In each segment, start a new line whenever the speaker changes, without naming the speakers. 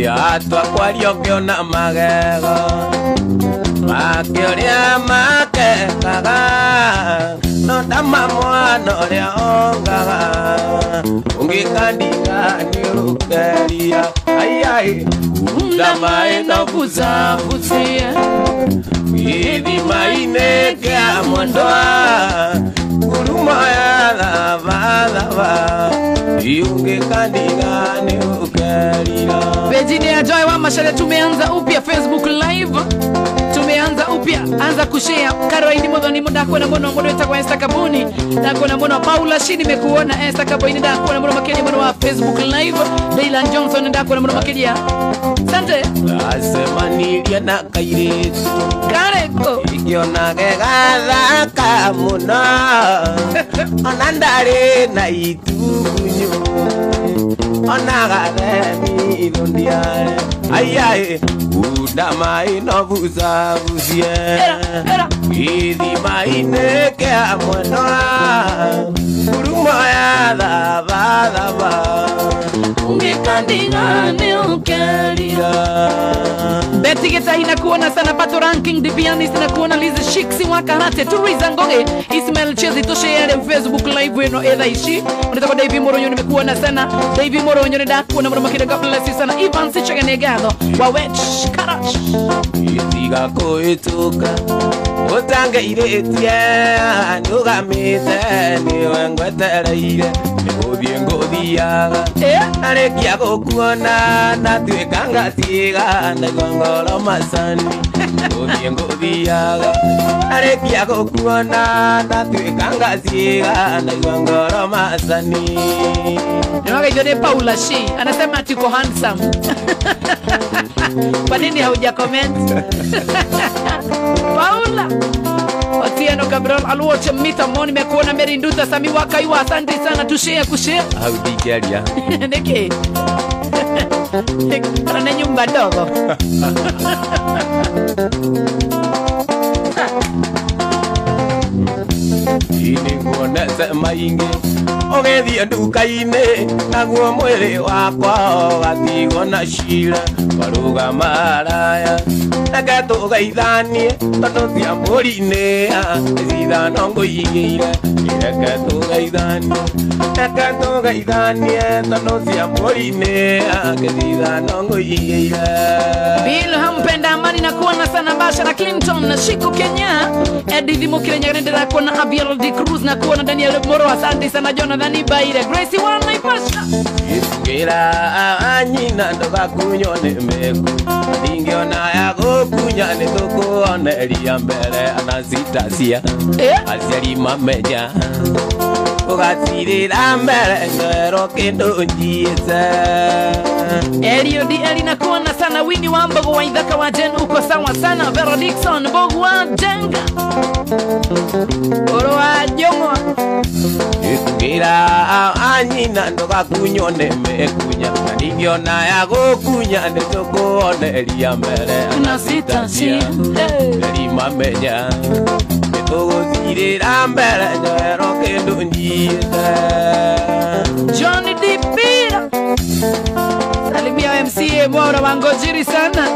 ya twakwario kiona magego makioria makekaga no ndama mwana uria ongaga ungikandiga niurukeria ai ndama ino buzabutia idhimaine kia mondoa kuruma ya lava ungikandiga niurukeria.
Virginia ya Joy wa Mashale tumeanza upya Facebook live. Tumeanza upya, anza kushare. Caroline Modoni mudako na mbono mwetu kwa Instagramuni. Ndako na mbono Paula Shini nimekuona Instagram ndako na mbono makeni mbono wa Facebook live. Dylan Johnson ndako na mbono makeni. Asante.
Asema nilia na kairetu.
Kareko.
Ikiona gegatha kamuna. Onandare na itugunyo. Onagare milondiare. Ayaye. Udama ino buza buzie. Idima ine kea mwenoa. Uruma ya dava.
Ungekandinga ni ukeria. Betty Geta inakuona sana. Pato Ranking the pianist inakuona. Liza Shiksi Wakarate Turiza Ngoge Ismail Chezi Tosheere Facebook live weno edha ishi. Unataka David Moronyo nimekuona sana. David Moronyo ndakuona mwana makida God bless you sana. Ivan Sichega Negado Wawech Karash
Itiga koituka Utange iretie Nugamite Niwe ngwetereire Niguthie nguthiaga Narekia gukuona Natuika ngatiga Naigongoro masani Nguthie nguthiaga Narekia gukuona Natuika ngatiga Naigongoro masani.
Niwagaidone Paula Shi anasema tuko handsome. Kwa nini hauja comment? Paula Otieno Gabriel Aluoche Mita Moni mekuona Mary Nduta Sami Wakaiwa asante sana tushare kushare.
Haudijalia.
Niki. Ana nyumba dogo.
Ini nguonete maingi Ogethie nduka-ine Naguo mwiri wakwa Gatigwo na cira Waruga maraya Reke tugeithanie Tondu tia mũri-inĩ Ithano ngũigĩire Reke tugeithanie Tondu tia mũri-inĩ Ithano ngũigĩire.
Bill hampenda amani na kuona sana Bashara Clinton na Shiku Kenya. Edith Mukire Nyarendera kuona Abiel D Cruz na kuona Daniel Moro asante sana Jonathan Ibaire Gracie Wana Ipasha.
Isgira anyina ndoga kunyone meku. Ningiona ya gokunya nitukuone elia mbere anasitasia. Asiari mameja. Ugatirira mbere ngero kindu njiese.
Elio di Elina kuona sana Winnie Wambogo wa Idhaka wa Jen uko sawa sana. Vero Dixon Bogu wa Jenga Oro wa Jongo
Isgira anyina ndoga kunyone mekunya. Ningiona ya gokunya nitukuone elia mbere
anasitasia.
Elima meja Nitugutirira mbere ngero kindu njiese.
Johnny Dipira Salimia MCA Mora wangojiri sana.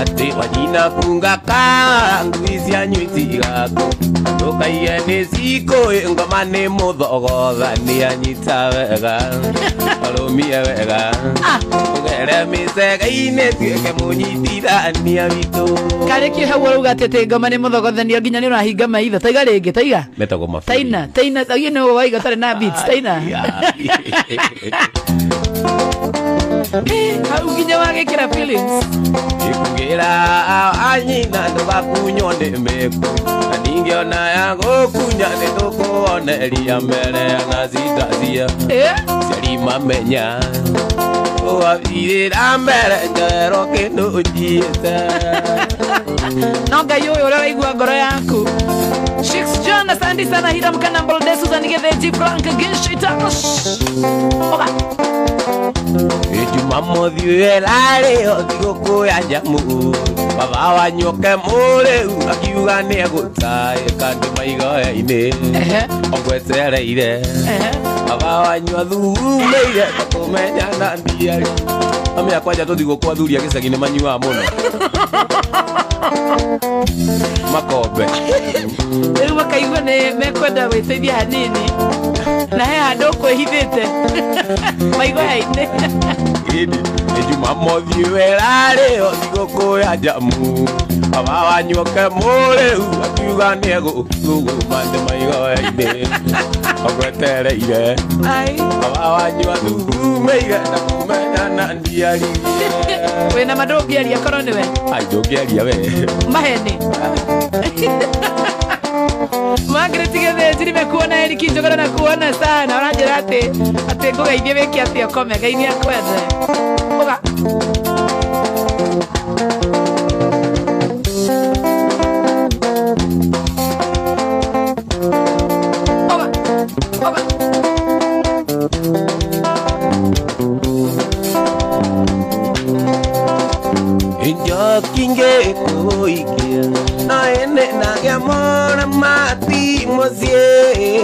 Ate wanyina kungaka Ngwizia nyuiti gako Nukaiye niziko Ngoma ni muthogotha Ni anyita wega Alumie wega Ugere misega-ine Tueke munyitithania witu.
Kareki hau ugatete ngoma ni muthogothania nginya ni urahinga maitho. Taiga ringi taiga
Metago mafuri
Taina taiga ni waiga tare na beats Taina Hau nginya wagekira feelings.
Ikugira anyina ndoga kunyone meku. Ningiona ya gokunya nitukuone elia mbere anasitasia. Siari mamenya Ugatirira mbere ngero kindu njiese.
Noga yoyo ura igwa ngoro yaku. Shix John asante sana Hira Mkana Mbolde Susan Getheji Frank Ginshitash. Oga
Ejuma modhiwe lare Odhigo ya jamu Baba wanyoke mure Akiuga ni egutae Kandi maigo ya ine Ogwetereire Baba wanyua thumeire kumenya na ndiari ame akwaja tuthigo kwa thuria gicagi ni manyua muno makombe
rĩu makaigua nĩ mekwenda gwĩteithia hanini na he handũ kwĩhithĩte maigua-inĩ
ĩndĩ Jumamothi werarĩ o thigũkũ ya jamu aba wanyuoke mũrĩu akiuga nĩegũthuguma ndĩ maigua-inĩ ogwetereire aba wanyua thumeire na kumenya na ndiari
wĩna ma ndũngĩaria korwo nĩwe
ndũngĩaria we
maheni Margaret Githĩnji nimekuona Eric Njogora na kuona sana ũranjĩra atĩ ngũgeithie wĩke atĩa ũkome Ngai nĩakwende ũga
Kinge kuikia na ene na gamora mati mozie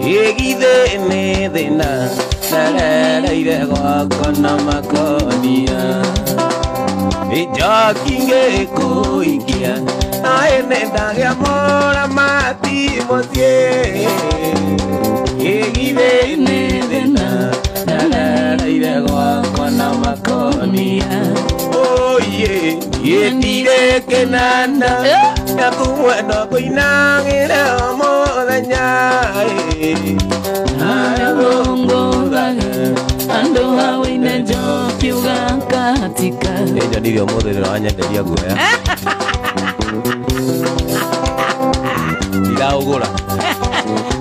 egide ne dena na ire gakona makonia eja kinge kuikia na ene na gamora mati mozie egide ne dena na ire gakona makonia Yendire kenana yakumwena kuinangire omuthenya
arabongothage andu hawaine njokiuga katika
ndio muthenya wanyenderia guoya niraugura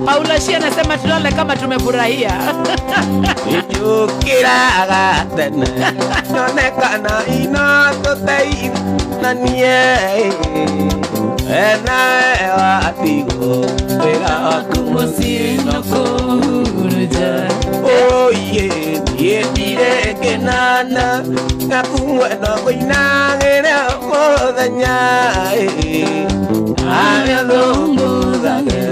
Paula Shia anasema tulale kama tumefurahia.
Ijukiraga tene nonekana inatotei na nie enae watigo wĩra
kumusi no kuruja
oye yendire kenana ngakumwena kuinagĩre mũthenya
arabongothage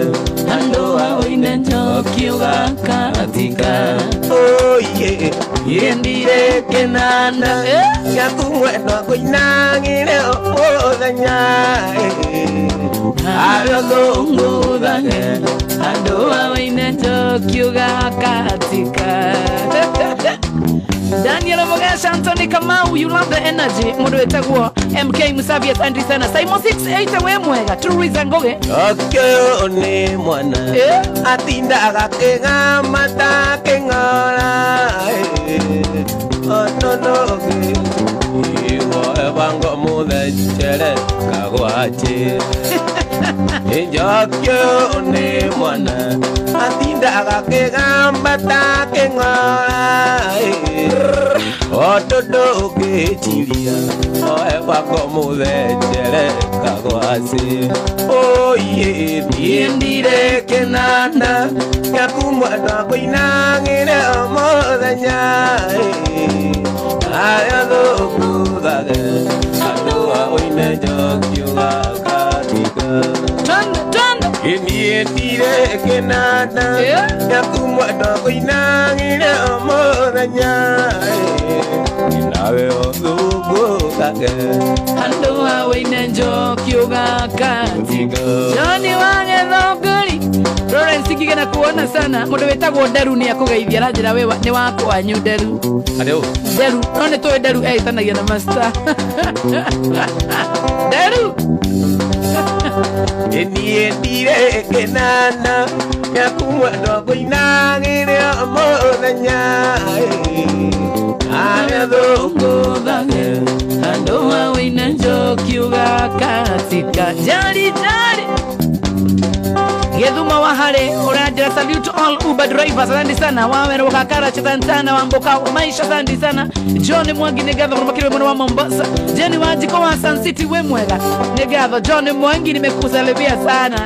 andu hawaine njokiuga katika
oye yendire kenana ngakumwena kuinagĩre mũthenya
arabongothage andu hawaine njokiuga katika Daniel Mogesha, Anthony Kamau, you love the energy. Mundu wetagwo MK Musavi, asante sana. Simon 68 we mwega. Turiza ngoge.
Okyo ni mwana atindaga kĩgama kĩng'ora ononoge igo ebango mũthecere kagwache Okyo ni mwana atindaga kĩgama kĩng'ora ototo kechiria oebango mũthecere kagwache oye yendire kenana ngakumwena kuinagĩre mũthenya aya thũkũthage andũ aoine njokiuga katika yendire kenana ngakumwena kuinagĩre mũthenya nawe thũkũthage
andũ aoine njokiuga katika Johnny Wagethongori Lawrence Kigena kuona sana mundu wetagwo Nderu ni akugeithia ranjira we ni wakwanyu Nderu
Nderu
no ni toy Nderu eitanagia na master Nderu
yendire kenana ngakumwena kuinagĩre mũthenya aya thũkũthage
andũ aoine njokiuga katika jari Gethuma wa hare urajira salute to all Uber drivers asante sana wawe wakakara chitantana wamboka maisha asante sana John Mwangi negatho kumakire mwana wa Mombasa Jenny Wajiko wa Sun City we mwega negatho John Mwangi nimekusalibia sana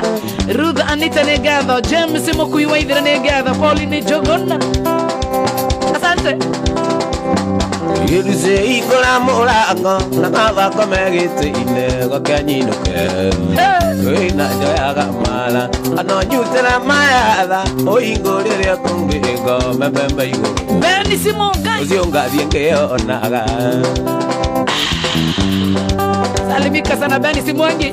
Ruth Anita negatho James Mokui wa idhira negatho Pauline Jogona asante
Yeduse ikora murango na mathako megĩte-inĩ gũkenyinuke wina njoyaga mala anonyutera mayatha oingũrĩrĩa kũngĩgo mebembe igũrũ
Beni Simongai
ũcio ngathiĩ ngĩonaga
salimika sana Beni Simongi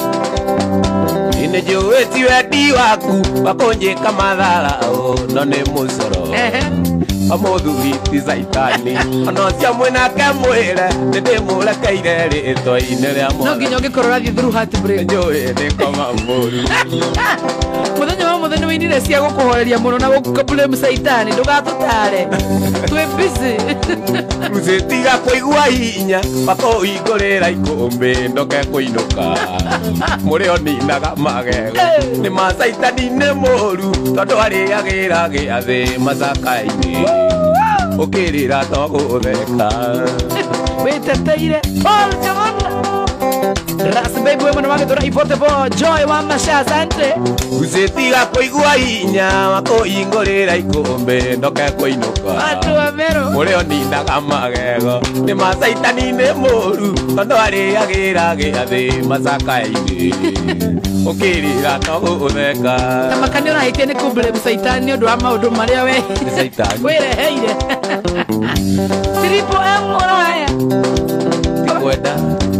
inĩnjũĩti wendi waku wakũnjĩka mathara no nĩ mũcoro Amothuri ti Saitani Onocia mwenake mwĩre nĩndĩmũrekeire rĩtwa-inĩ rĩa mwana
No nginya ũngĩkorwo ũrathiĩ through heartbreak
njũĩ nĩkoma mũru
Mũthenya wĩinire cia gũkũhoreria mũno na gũkũblame Saitani ndũgatũtare twĩ busy
Rusetiga kũigua hinya makũhingũrĩra ikũmbĩ ndoke kũinũka mũrĩ oninaga magego nĩ ma Saitani nĩ mũru tondũ arĩagĩra gĩathĩ macaka-inĩ Ukirira no gũtheka
Wĩteteire Paul Jamona Ras baby we mwana wake tora ifote po Joy wa masha asante
Rusetiga kũigua hinya makũhingũrĩra ikũmbĩ ndoke kũinũka
Atu amero
mũrĩ oninaga magego nĩ ma Saitani nĩ mũru tondũ arĩagĩra gĩathĩ macaka-inĩ Ukirira no gũtheka
Kama kanĩ ũrahĩtia nĩ kũblame Saitani nĩ ũndũ wa maũndũ marĩa we
Nĩ Saitani
wĩreheire Triple M ũraya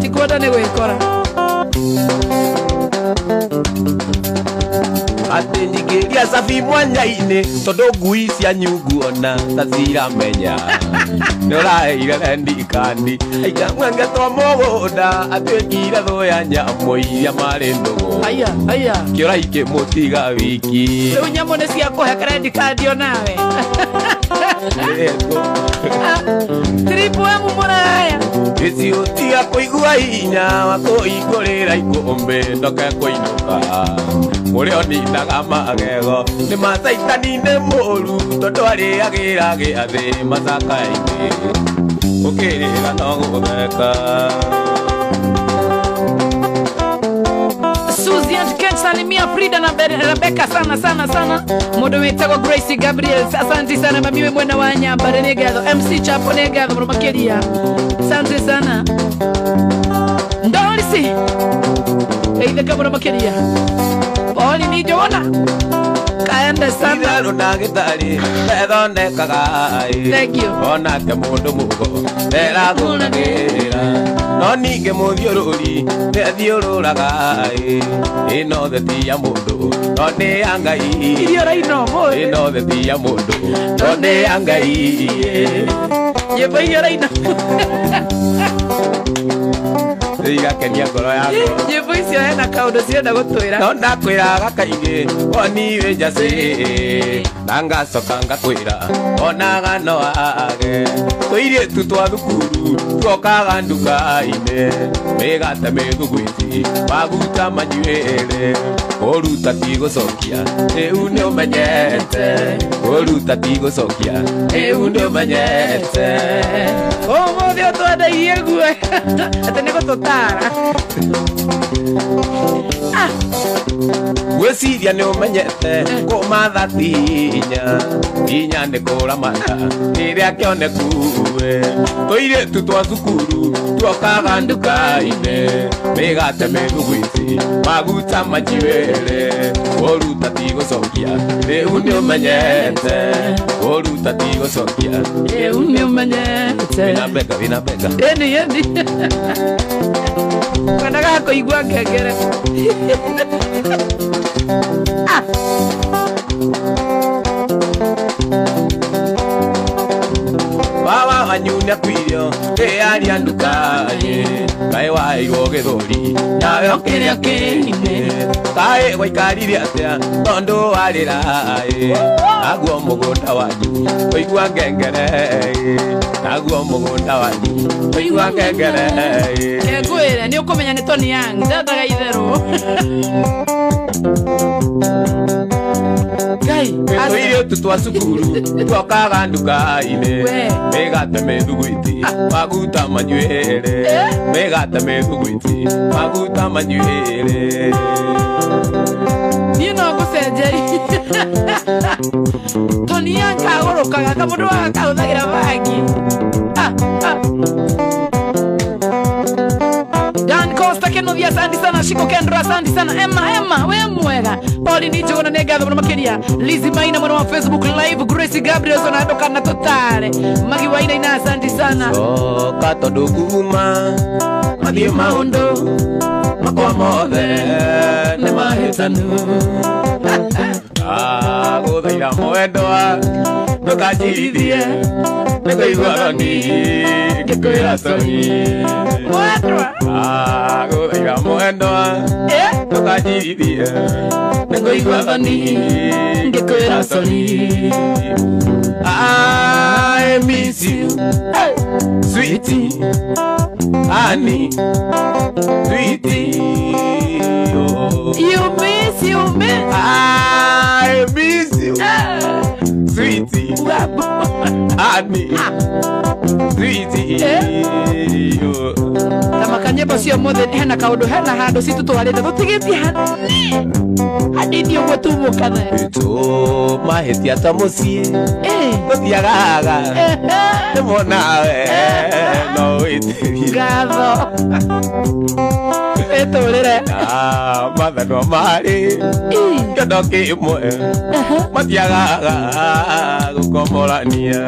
Tikwenda nĩ gwĩkora
Atĩ njingĩria cabi mwanya-inĩ tondũ ngui cia nyungu ona ta ciramenya nĩ ũraheire rendi kandi aikamwengetwo mũgũnda atuĩkire thũ ya nyamũ iria marĩ ndũgũ
Aya
kĩora ikĩmũtiga wiki
rĩu nyamũ nĩ cia kũhe rendi kandi o nawe Triple M mũraya
Gĩciũtiga kũigua hinya wa kũhingũrĩra ikũmbĩ ndoke kũinũka mũrĩ oninaga magego nĩ ma Saitani nĩ mũru tondũ arĩagĩra gĩathĩ macaka-inĩ ũkĩrĩra no gũtheka
Suzy and Ken salimia Frida na Rebecca sana Mũndũ wĩtagwo Gracie Gabriel asante sana mamiwe mwena wa Nyambare nĩ ngatho MC Chapo nĩ ngatho mũno makĩria asante sana Ndorisi Eitheka mũno makĩria Oli ni Jona Kaende sana
Itharũ na gĩtarĩ methondekaga
Thank you
Onake mũndũ mũgo nderagũnagĩra No ningĩ mũthiũrũri nĩathiũrũraga ĩno thĩ ti ya mũndũ no nĩ ya Ngai
Irio raino mũthĩ
ĩno thĩ ti ya mũndũ no nĩ ya Ngai
Nyĩmbo irio raino
igakenia ngoro yakwa
Nyĩmbo icio hena kaũndũ cirenda gũtwĩra
no ndakwĩraga kaingĩ woni wĩ njacĩ na ngacoka ngakwĩra onaga no age tũirĩtu twa thukuru tuokaga nduka-inĩ mĩgate mĩthugwĩti maguta manyuĩre kũruta ti gũcokia rĩu nĩ ũmenyete kũruta ti gũcokia rĩu nĩ ũmenyete
ũmũthĩ ũtwendeirie guo atĩ nĩ gũtũtara
gwĩciria nĩ ũmenyete kũmatha tinya nĩ kũramata rĩrĩa kĩoneku tũirĩtu twa cukuru tuokaga nduka-inĩ mĩgate mĩthugwĩti maguta manjuĩrĩ kũruta ti gũcokia rĩu nĩ ũmenyete kũruta ti gũcokia
rĩu nĩ ũmenyete
wĩna mbega
ĩni kwendaga kũigua ngengere
Baba wanyunya kwirio yaria nduka-inĩ kaĩ wairwo gĩthũri nawe kĩrĩa kĩnĩ kaĩ gwaikarire atĩa tondũ warĩra naguo mũgũnda wanyu kũigua ngengere naguo mũgũnda wanyu kũigua ngengere
ngwĩre nĩ ũkũmenya nĩ Tony Young ndendaga itherũ
tũirĩtu twa cukuru tuokaga nduka-inĩ mĩgate mĩthugwĩti maguta manyuĩre mĩgate mĩthugwĩti maguta manyuĩre
niĩ no ngũcenjeri Tony Young kagũrũkaga kamũndũ waga kahũthagĩra bangi Dan Costa kĩnũthia asante sana. Shiko Kendro, asante sana. Emma, we mwega. Pauli Nicho gona negazo mwana makeria. Lizzy Maina mwana wa Facebook live. Gracie Gabriel zona doka na totale. Magi Waina ina asante sana.
So kato duguma Magi maundo Makwa mothe Ne mahitanu Guthaira mwendwa Ndukajirithie Nikuiguarani Ngĩkwĩra soni
Mwendwa
Guthaira mwendwa Ndukajirithie
Nikuiguarani Ngĩkwĩra soni
I miss you Sweetie Honey Sweetie oh.
You miss
I miss you Sweetie Honey Sweetie oh.
Tamakanyeba sio mothe hena kaundu hena handu situ twarite tutigitie handio gwetumo kana
to mahetia ta mucie tutiagaga monawe no itirie
gatho etorere
matha no mari kĩondo kĩmwe matiagaga gũkomorania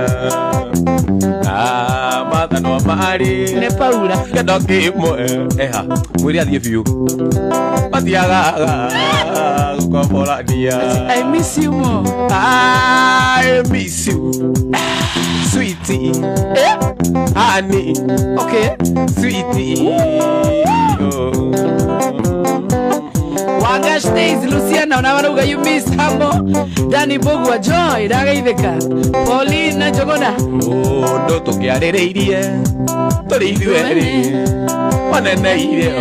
matha no mari
ne Paula
kĩondo kĩmwe eha mwĩrĩ athiĩ biũ matiagaga gũkomorania
I miss you more
I miss you Sweetie Honey
okay
Sweetie oh.
Wanga Stays Luciana unawaruga you miss hamo Danny Bogwa Joy Ragaitheka Pauline Njogona
ndo tukiarĩrĩirie tũrĩ ithuerĩ maneneire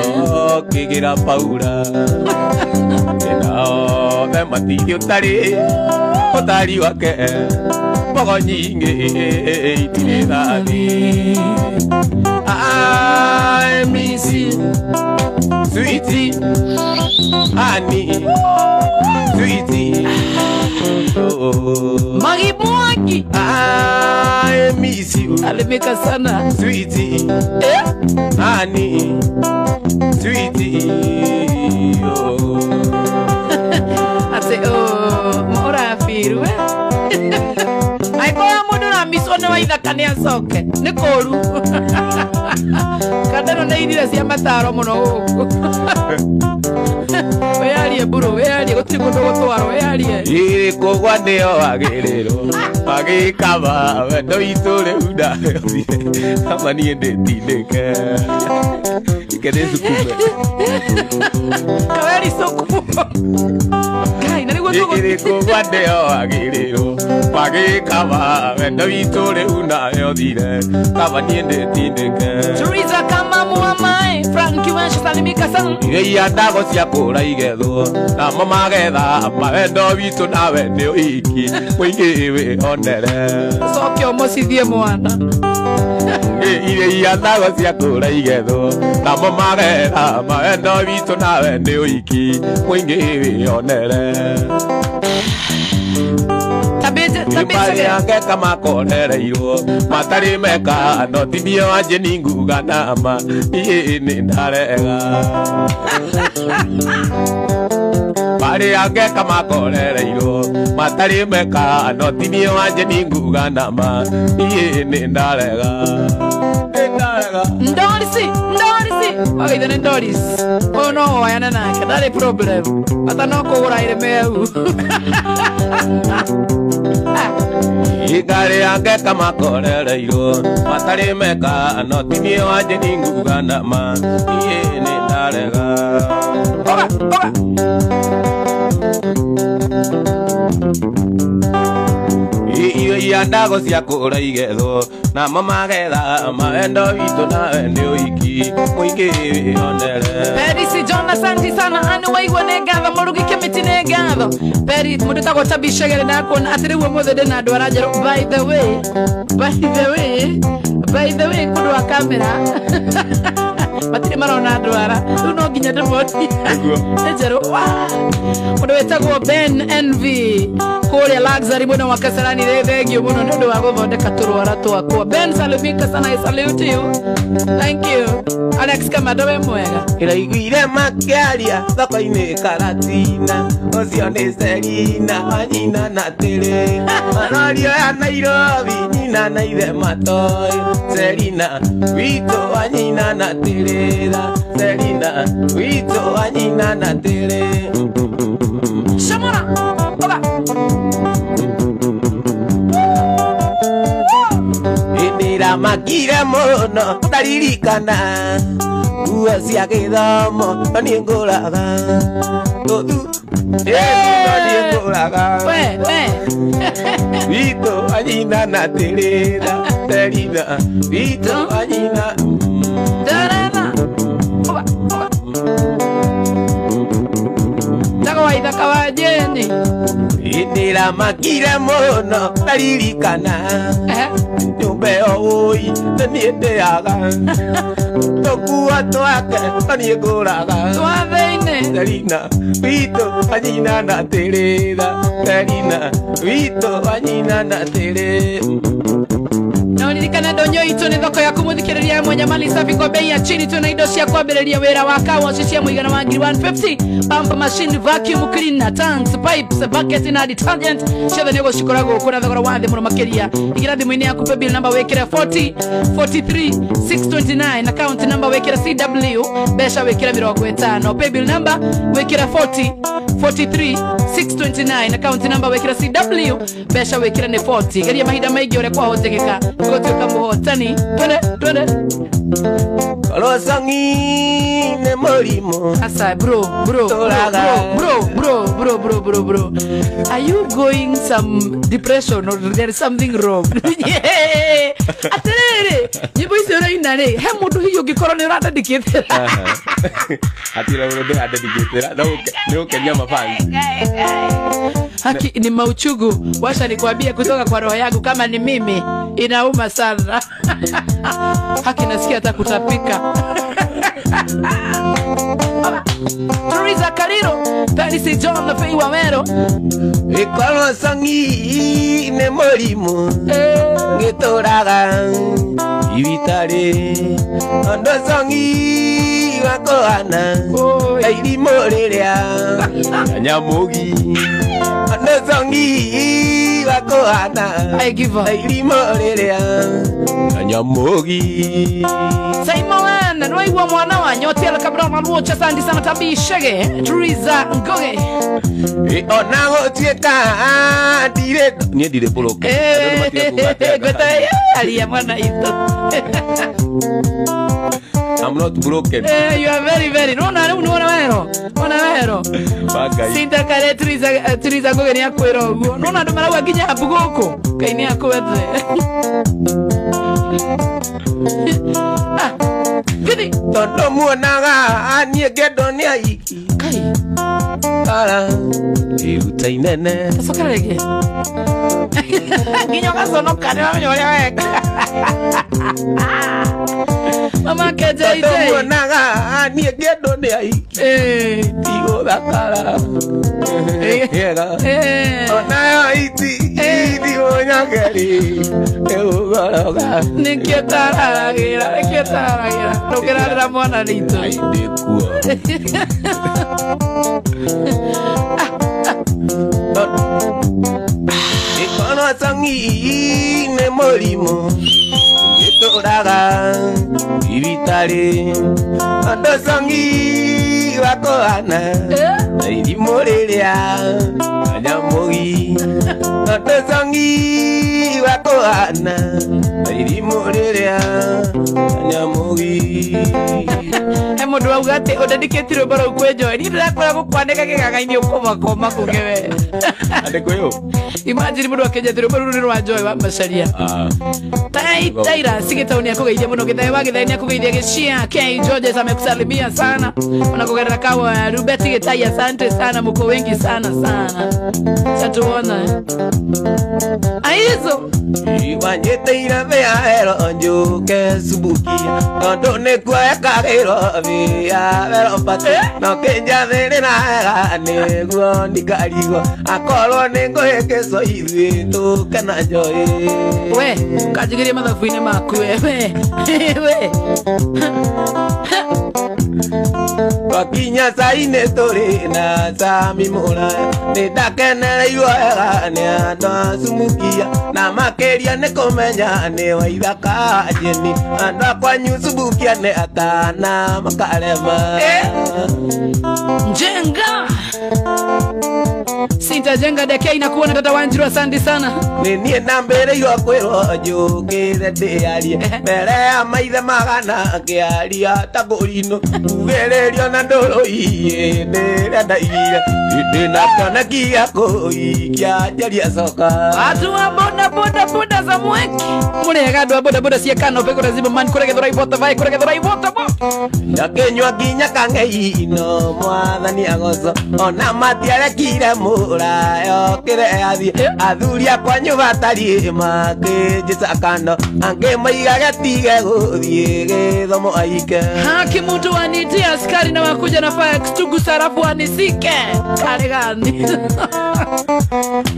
kĩgĩra Paula ĩno matithĩ ũtari wake mbogo nyingĩ itirĩ thathi I miss you Sweetie Honey Sweetie oh.
Magi Mwaki
I miss you
alimeka sana
Sweetie Honey Sweetie oh. Ate
oh mora firu Aikoya mundu na misone wa ithaka ni acoke ni koru Kadano na irira cia mataro muno guku Wearie buru wearie gutiri kundu gutwaro wearie
iri kugwa ndio agiriro agikaba wendo itu riu ndathi kama nie nditindike ikene sukume
Kaweri soku Kai na niguo tugo
iri kugwa ndio agiriro agikaba wendo itu riu nayo thire kama nie nditindike
Teresa kama muamai Frankie Wash salimika sana
Iria ndago cia kũra igethwo na magetha mawendo witũ nawe nĩ ũhiki mũingĩ wĩonere
Sokyo mosithie mwana
Iria ndago cia kũra igethwo na magetha mawendo witũ nawe nĩ ũhiki mũingĩ wĩonere Mari yake kama konereirwo matari meka no tibio anje ninguga nama iye ni ndarega Mari yake kama konereirwo matari meka no tibio anje ninguga nama iye ni ndarega
Ndorisi Wagaithane Doris Oh no wayana nake ndari problem Ata no kũgũra ire meu
Igari yake kama konereirwo matari meka no tibio anje ninguga nama iye ni ndarega
Oga
Iria ndago cia kũra igethwo na magetha mawendo witũ nawe nĩ ũhiki mũingĩ wĩonere
Perisi John asante sana anu waigua nĩ ngatho mũrugi kĩmĩtĩ nĩ ngatho Peri mũndũ tagwo tabicegere na kuona atĩ rĩu ũmũthĩ ndĩna andũ aranjerwo by the way kũndũ wa kamera matire marona ndwara no nginya ndemoti ejero mundu wetagwo Ben Envy kule luxury muno wa Kasarani thengio muno ndu wa guthondeka turwara twakwa Ben salimika sana. I salute you. Thank you. Alex Kamado we mwega
ira igwire makiaria thoko-ini Karatina ocio ni Selina anyina na tere marorio ya Nairobi nyina na ithe matoi Selina wito anyina na terera Selina wito anyina na tere
Shamora oba
Indira makire muno ndaririkana Ua cia githomo ni nguraga Tuthu ni nguraga Wito anyina na terera Selina wito anyina
Darana oba oba Takawaida kawajeni
Indira makire muno ndaririkana Nyumbe oi nĩndĩaga tũkua twake niĩ ngũraga
twathĩinĩ
Selina witũ anyina na tĩrĩra Selina witũ anyina na tĩrĩ
no ndirikana ndonyo itũ nĩ thoko ya kũmũthikĩrĩria mwenya mali safi kwa bei ya chini twĩna indo cia kwambĩrĩria wĩra wa kawaci cia mũigana wa 150 pump machine vacuum cleaner tanks pipes bucket na detergent ciothe nĩ gũcikoragwo kuna thogora wa thĩ mũno makĩria igira thimũ-inĩ yaku pay bill number wĩkĩre 40 43 629 account number wĩkĩre CW mbeca wĩkĩre 50 pay bill number wĩkĩre 40 43 629 account number wĩkĩre CW mbeca wĩkĩre nĩ 40 geria mahinda maingĩ ũrĩa kwahotekeka gũtuĩka mũhotani twende
Kolosangi nĩ mũrimũ
asa bro are you going some depression or there is something wrong aterere nyimbo icio ũraina rĩ he mũndũ hihi ũngĩkorwo nĩ ũrandandĩkĩte
atira mũndũ andandĩkĩte nĩ ũkenia mafans
haki ni mauchugu washa nikwambie kutoka kwa roho yangu kama ni mimi inauma sana haki nasikia hata kutapika Teresa Cariro Tani John na Fei Wamero
Kolosangi nĩ mũrimũ ngĩtũraga ibitari Kolosangi wakohana irimũ rĩrĩa Nyamugi Kolosangi wakohana irimũ rĩrĩa Nyamugi
Simon na waigua mwana wa Nyotia kabla na ruocha sandi sana tabishege Teresa Ngoge
ona gũtuĩka ndire boloke
gota alia mwana ito
I'm not broken.
You are very no vero Sinta kare Teresa Ngoge ni akwĩra ũguo no na ndũmara gwa nginya hapu gũkũ Ngai nĩ akwethe Gidi
Tondo muonaga niĩ ngendo nĩ aiki
Kai
Ara iruta inene
Tacoka rĩngĩ Nginya ũgaconoka nĩ wamenya ũrĩa weka Mama KJJ
Tondo muonaga niĩ ngendo nĩ aiki Igũthakara Yega Onayo iti Idi onyageri Eugoroga
Nikĩtaragĩra Ndũkĩrarĩra mwana ritũ
Ndĩkuo Kolosangi nĩ mũrimũ ngĩtũraga ibitari Kolosangi wakohana irimũ rĩrĩa Nyamugi Kolosangi wakohana irimũ rĩrĩa Nyamugi
he mũndũ wauga atĩ ũndandĩkĩti rwĩmbo rũu kwĩ Joy niĩ ndĩrakwĩra gũkwandĩka gĩgaga-inĩ ũkomakoma kũgewe
andĩkwo yũ
imagine mũndũ akĩnjethĩ rwĩmbo rũu nĩ rwa Joy wa Macharia Taira Sigitau nĩ akũgeithia mũno Gĩthai wa Gĩthai nĩ akũgeithia Gĩcia K Georges amekusalimia sana unakugerera kawa Rubeti Gĩtai asante sana mko wengi sana satuona aizo
Iwanyete ira vero njuke subukia Tondo nekwa kagero via vero pate No kenja vere na negwo ndikarigo Akorwo nengoheke so ithuĩ tũkena njoĩ
We kanjigĩrie mathabu-inĩ maku we
Wakinya saine tũrĩ na Sami Mũraya Nĩndakenereirwo wega nĩ andũ a Sumukia Na makĩria nĩ kũmenya nĩ wa ithaka Jeni Andũ a kwanyu Sumukia nĩ atana makarema
Njenga Sinta Jenga deke inakuona tata Wanjiru asante sana
Ninie nambereirwo kwĩrwo njũkĩre ndĩarie Mbere ya maithe magana ngĩaria ta mbũri-ino Kugĩrĩrio na ndũrũ iĩ nĩrenda ire Ndĩna kĩoneki gĩa kũikia njaria coka
Watu wa boda za mweki Mũrega andũ a boda cia Kano pekora zima man kũregethora ibota vai kũregethora ibota bo
Yakĩnyua nginya kang'ei-ino mwathani agoco Ona matiarekire mũrayo kĩre athiĩ Athuri a kwanyu batariĩ makĩnjĩca Kano Angĩ maigage tige gũthiĩ gĩthomo aike
Haki mtu wanitie askari na wakuja na fire extinguisher sarafu wanisike Kare gani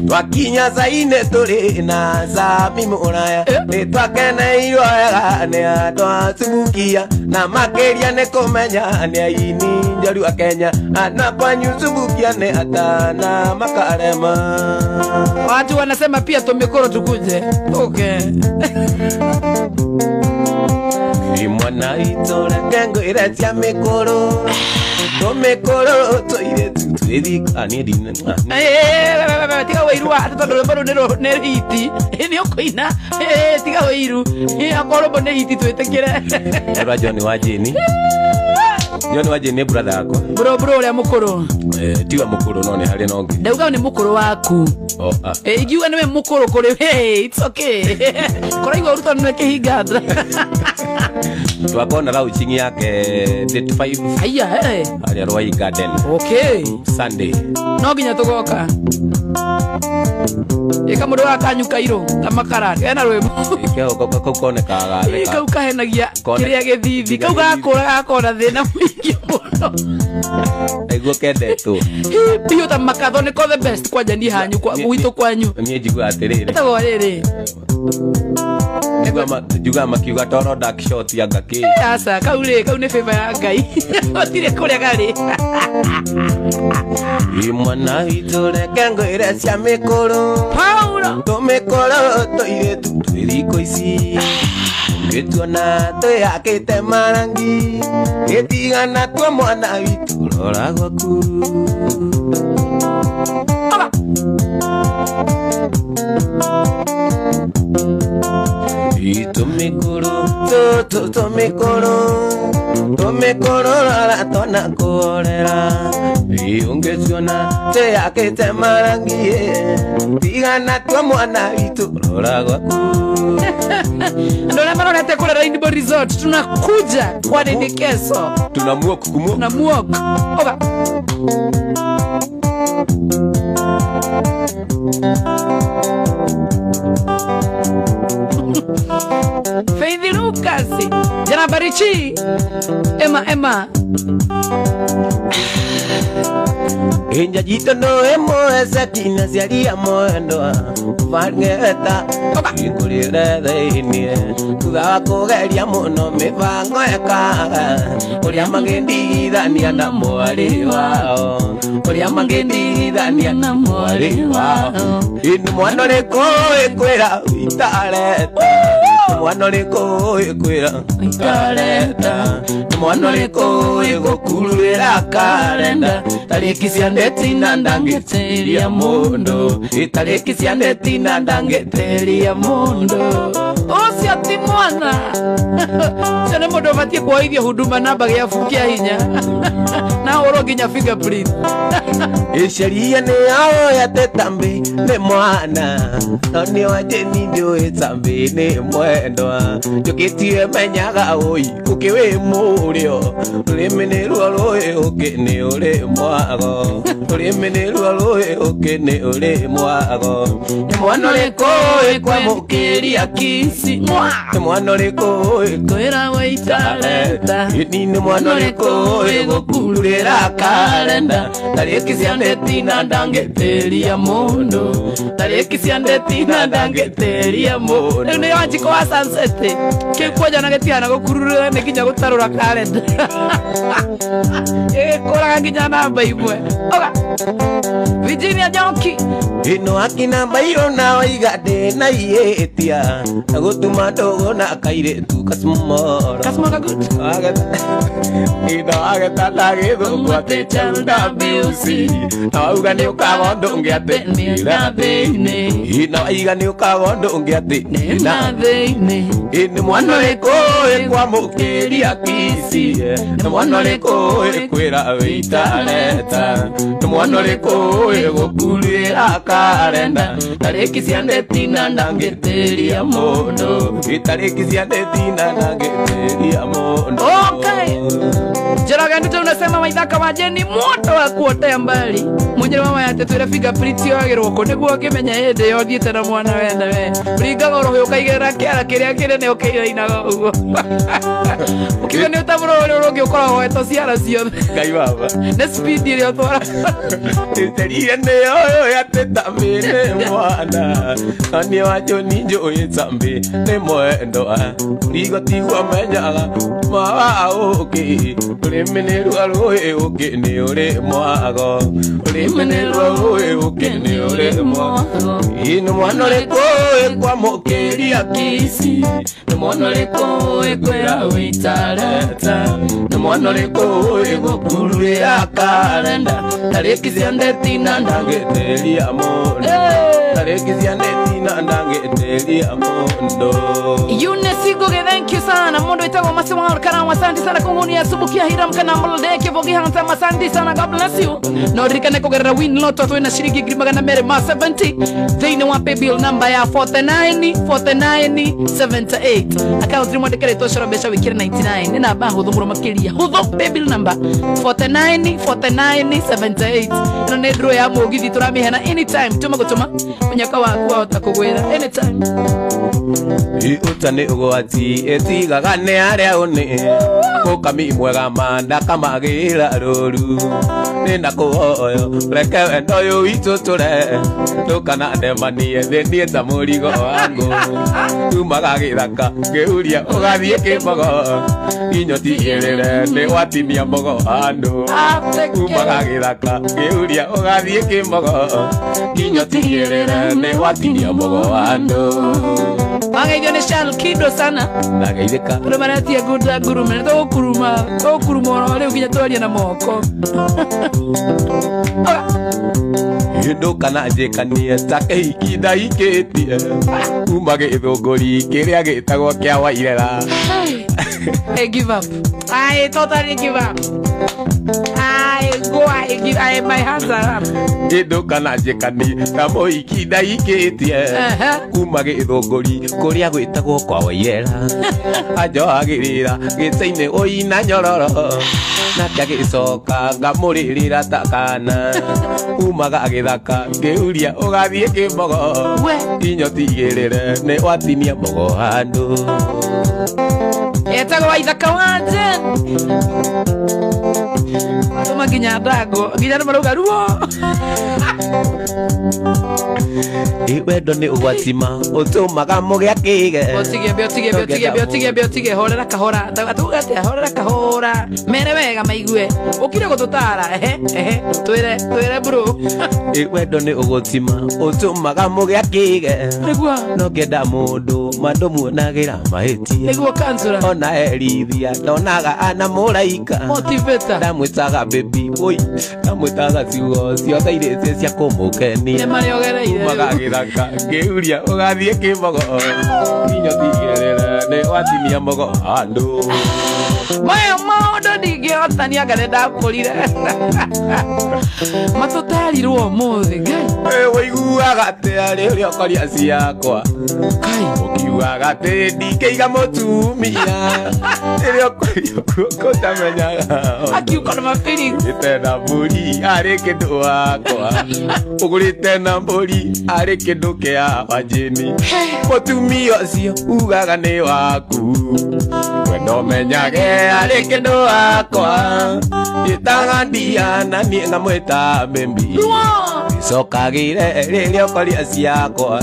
Wakinya saine tũrĩ na Sami Mũraya Nĩtwakeneirwo wega nĩ andũ a Sumukia Na makĩria nĩ kũmenya nĩ aini njorua Kenya Andũ a kwanyu Sumukia nĩ atana makarema
Watu wanasema pia tumekoro tukuje Okay
Imwana itũreke ngwĩre cia mĩkũrũ Tumĩkũrũ tũirĩtu twĩthika nĩ ndine
Tiga wĩiru wa tondũ rũmbo nĩ hiti Nĩ ũkũina Tiga wĩiru Akorwo rũmbo nĩ hiti twĩtĩkĩre
Ũra John wa Jeni John wa Jeni brother yakwa
Bro ũrĩa mũkũrũ
Tiga mũkũrũ no nĩ harĩ no ngĩ
Ndauga nĩ mũkũrũ waku Igiuga nĩwe mũkũrũ kũrĩ Hey, it's okay Kũraigua ũruto nĩ kĩhinga
Twakona launching yake date 5
Aya
Harĩa Rwai Garden
Okay
Sunday
No nginya tũgoka Eka mũndũ wa kanyu Kairũ ta makarari ena rwĩmbo
Kau konekaga
Kau kahenagia kĩrĩa gĩthithi Kau gakona thĩna mũingĩ mũno
Aiguo kendetwo
Biũ ta makatho nĩko the best kwanja niĩ hanyu gwitũ kwanyu
Niĩ njiguaga atĩrĩrĩ
Etagwo rĩrĩ
Njuga makiuga toro dark shot ya ngakĩ
Asa kau nĩ favor ya Ngai Otire kũrĩa garĩ
Imwana itũreke ngwĩre cia mĩkũrũ
Paulo
Tumĩkũrũ tũirĩtu twĩ thikũ ici Gĩtuona twĩhakĩte marangi Gĩtigana twa mwana witũ rora gwaku Tumĩkũrũ rora twana kũorera Ungĩciona twĩhakĩte marangi Tigana twa mwana witũ rora gwaku
Andũ arĩa marorete kũrĩa Rainbow Resort tunakuja kwa nini kesho
Tunamuoku
Oga Faith Lucas Jana Barichi Emma
Injajito no emo tina ciaria mwendwa Margeta Ingũrĩre thĩinĩ Thutha wa kũgeria mũno mĩbango ĩkaga Ũrĩa mangĩndigithania na mwarĩ wao Ũrĩa mangĩndigithania na mwarĩ wao Nĩ mwana ũrĩkũ ĩkwĩra itareta Mwana ũrĩkũ ĩkwĩra itareta Mwana ũrĩkũ ĩgũkururĩra karenda Tarĩki cia neti na ndangĩteria mũndũ Tarĩki cia neti na ndangĩteria mũndũ
Ũcio ti mwana Cio nĩ mũndũ ũbatiĩ kuoithio huduma namba gĩa hinya Na ũrwo nginya fingerprint
Isheria ne ao ya tetambi ne mwana Noni waje ni ndio etambi ne mwendwa Jokitie menyaga oi ukiwe murio Ulimene rualoe ukene ule mwago Ulimene rualoe ukene ule mwago Mwana leko kwa mukiria kisi Mwana leko kwera waitaleta Nini mwana leko gokulera kalenda Tariki siandetina ndangeteria mundo Tariki siandetina ndangeteria mundo Nene wachiko wa sunsete Kikuja nangetiana gokurura nekinya gutarura kalenda Kora kinya namba imwe Virginia Jonki Ino akina bayo na waigade na yetia Nagutuma dogo na kaire tu kasmoro Kasmoro good Ino ageta tagido kwa te chanda biusi Na uga ni ukagondo ngiate nina veine Ino aiga ni ukagondo ngiate nina veine Ino mwana leko kwa mukeria kisi Na mwana leko kwera weitaleta Na mwana leko gokulira kalenda Tariki siandetina ndangeteria mundo Tariki siandetina ndangeteria mundo Okay Jaraga nduto unasema maithaka majeni moto wa kuotea mbali Mwenye mama yate tuira figa priti wagero kone guo kimenya hende yo thiete na mwana wenda we Ringa goro yo kaigera kiara kiria kire ne okeira inaga ugo Ukiwa ni utamuro uri ukora weto ciara ciothe Ngai baba na speed ile otwara Teria ne yo yate tamine mwana Ani wajo ninjo yetambe ne mwendo Rigo tigwa menyaga mawa oke Ulimene rualoe ukene ule mwago Ulimene rualoe ukene ule mwago Ino mwana leko kwa mokeria kisi No mwana leko kwera witaleta No mwana leko gokulira kalenda Tariki siandetina ndangeteria mundo Tariki siandetina ndangeteria mundo Yunesigo thank you sana Mundo itago masimu harkana wasanti sana kunguni ya subukia hiram kana mlodeke vogi hanta masanti sana God bless you No rikane kogera win loto to na shiriki grimagana mere ma 70 They wa pay bill number ya 4978 Account remote kare to shara besha wikira 99 Nina ba hudu muro makiria Hudu pay bill number 4978 Ino nedro ya mogi di turami hena anytime Tuma kutuma Unyaka wakua otakugwera anytime Utane ugwati etiga gane aria une Kukami mwega manda kamagira roru Nina kuhoyo Reke wendo yu itutule Tukana demanie Thenie ta murigo wangu Tumaga githaka Ngeuria ugathie kimbogo Inyo tigirire Ni watinia mbogo handu Tumaga githaka Ngeuria ugathie kimbogo Inyo tigirire Ni watinia mbogo handu Wangeithio ni Shal Kido sana Nageithika Rumanatia guda gurume To kuruma Ole ukinya tuaria na moko Yundo kana jekanie Take ikida iketie Umage ithunguri Kiria gitagwo kia wairera Hey give up I totally give up my hands are up Yundo kana jekanie Kamo ikida iketie Umage ithunguri Kuria gwitagwo kwa wairera Ajo agirira Gitaine oina nyororo Nakia gicoka ngamuririra takana Umaga agithaka ngeuria ugathie kimbogo Inyo tigirire ni watinia mbogo handu Etagwo waithaka wanje Tuma nginya ndago nginya marauga ruo Iwendo ni ugwatima utumaga mugia kige Otige horera kahora Atugate horera kahora Mere wega maigue Ukire gututara Twire bro Iwendo ni ugwatima utumaga mugia kige Nigua No ngenda mundu Mando muonagira maheti Nigua kansura Ona erithia Ndonaga ana muraika Motivator Ndamwitaga baby Oi Ndamwitaga ciugo Ciothe irĩte cia kũmũkenia Umaga gĩthaka ngĩuria ũgathiĩ kĩmbogo Inyo tigĩrĩre nĩ watinia mbogo handũ Maya
mondo ndingĩhotania ngane ndakũrire matũtarirwo mũthĩ ngai
ũiguaga atĩa rĩrĩa ũkoria ciakwa ũkiugaga atĩ ndingĩiga mũtumia rĩrĩa ũkoria guoko ũtamenyaga
akiuka na mabiri
gĩtena mbũri arĩ kĩndũ wakwa ũgũrĩte na mbũri arĩ kĩndũ kĩa Wanjĩni mũtumia ũcio ugaga nĩ waku we ndomenyage arĩ kĩndũ wakwa gĩtaga Diana niĩ ngamwĩta Baby icokagĩre rĩrĩa ũkoria ciakwa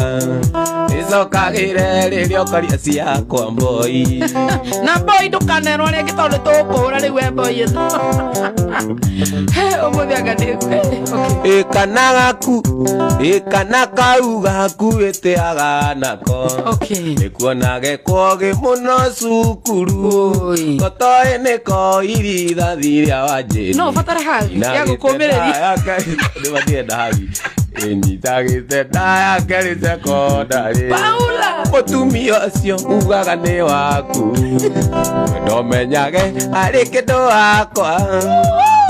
icokagĩre rĩrĩa ũkoria ciakwa boy
na boy ndũkanerwo rĩngĩ tondũ tũkũhũra rĩu we boy ũmũthĩ anga ndĩ
kana gaku kana kau gakuĩte nako nĩkuona gekogĩ mũno cukuru gatoĩ nĩko irithathi rĩa Wanjĩni
no ũbatare hathi ya gũkũmĩrĩria
ndĩmathienda hathi nyitagĩte nda yake rĩ sekondarĩ mũtumia ũcio ugaga nĩ waku ndomenyage arĩ kĩndũ wakwa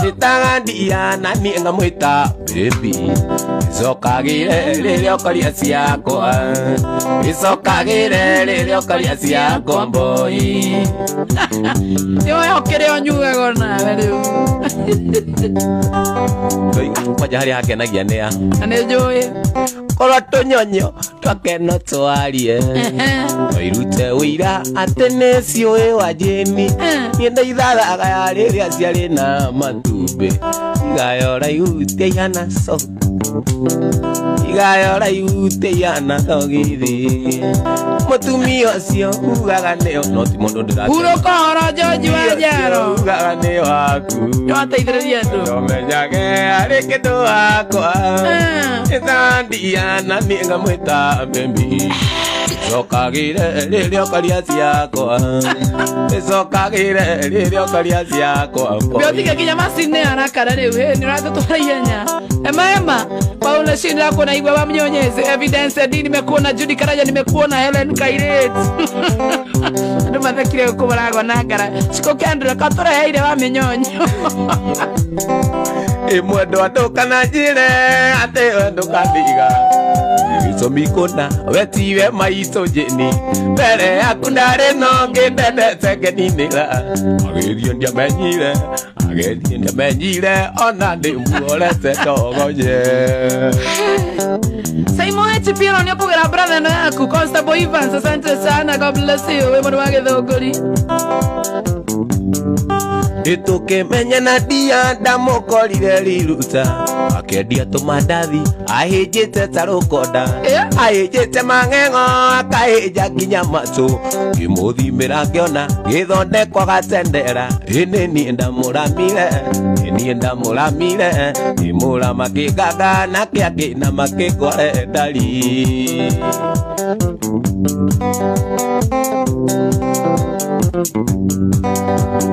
gĩtaga Diana niĩ ngamwĩta Baby icokagĩre rĩrĩa ũkoria ciakwa icokagĩre rĩrĩa ũkoria ciakwa boy
nĩwe kĩrĩa ũnyugaga nawe rĩu
kwanja harĩa hakenagia nĩa
na nĩ njũĩ
korwo tũnyonyo twakeno twarie wairute ũira atĩ nĩ ciũĩ Wanjĩni niĩ ndeitharaga rĩrĩa ciarĩ na matumbĩ igayora ihute ihana igayora ihute ihana thogithi mũtumia ũcio ugaga nĩo no ti mũndũ ndĩrate
hurũka horo George Wanjaro
ugaga nĩ waku
nĩwateithĩrĩria andũ
ndomenyage arĩ kĩndũ wakwa gĩtaga Diana niĩ ngamwĩta Baby icokagĩre rĩrĩa ũkoria ciakwa icokagĩre rĩrĩa ũkoria ciakwa
bĩotige nginya macini arakara rĩu nĩũratũtwara ihenya ema Paula Shinda kuna Igwe wa Mnyonyezi Evidence Edi nimekuona Judy Karaja nimekuona Helen Kairet ndio mathekire kubaragwa na ngara siko kendra katore heire wa Mnyonyo
mwendo atokana njire ate wendo kandiga gĩcomikona wetiwe maitũ Njĩni mbere yaku ndarĩ no ngĩndendete ngĩninĩra agĩthiĩ ndiamenyire ona ndĩmuorete ndogonye
Saimo H Piero nĩokũgĩra brother yaku Constable Evans asante sana God bless you we mwana wa Gĩthũngũri
nĩtũkĩmenya na ndia ndamũkorire riruta akendia tũmandathi ahĩnjĩte ta rũkonda ahĩnjĩte mang'eng'o akahĩnja nginya matũ ngĩmũthimĩra ngĩona gĩthondekwo gatendera ĩnĩ niĩ ndamũramire ngĩmũrama kĩnganga na kĩangĩna makĩngware ndari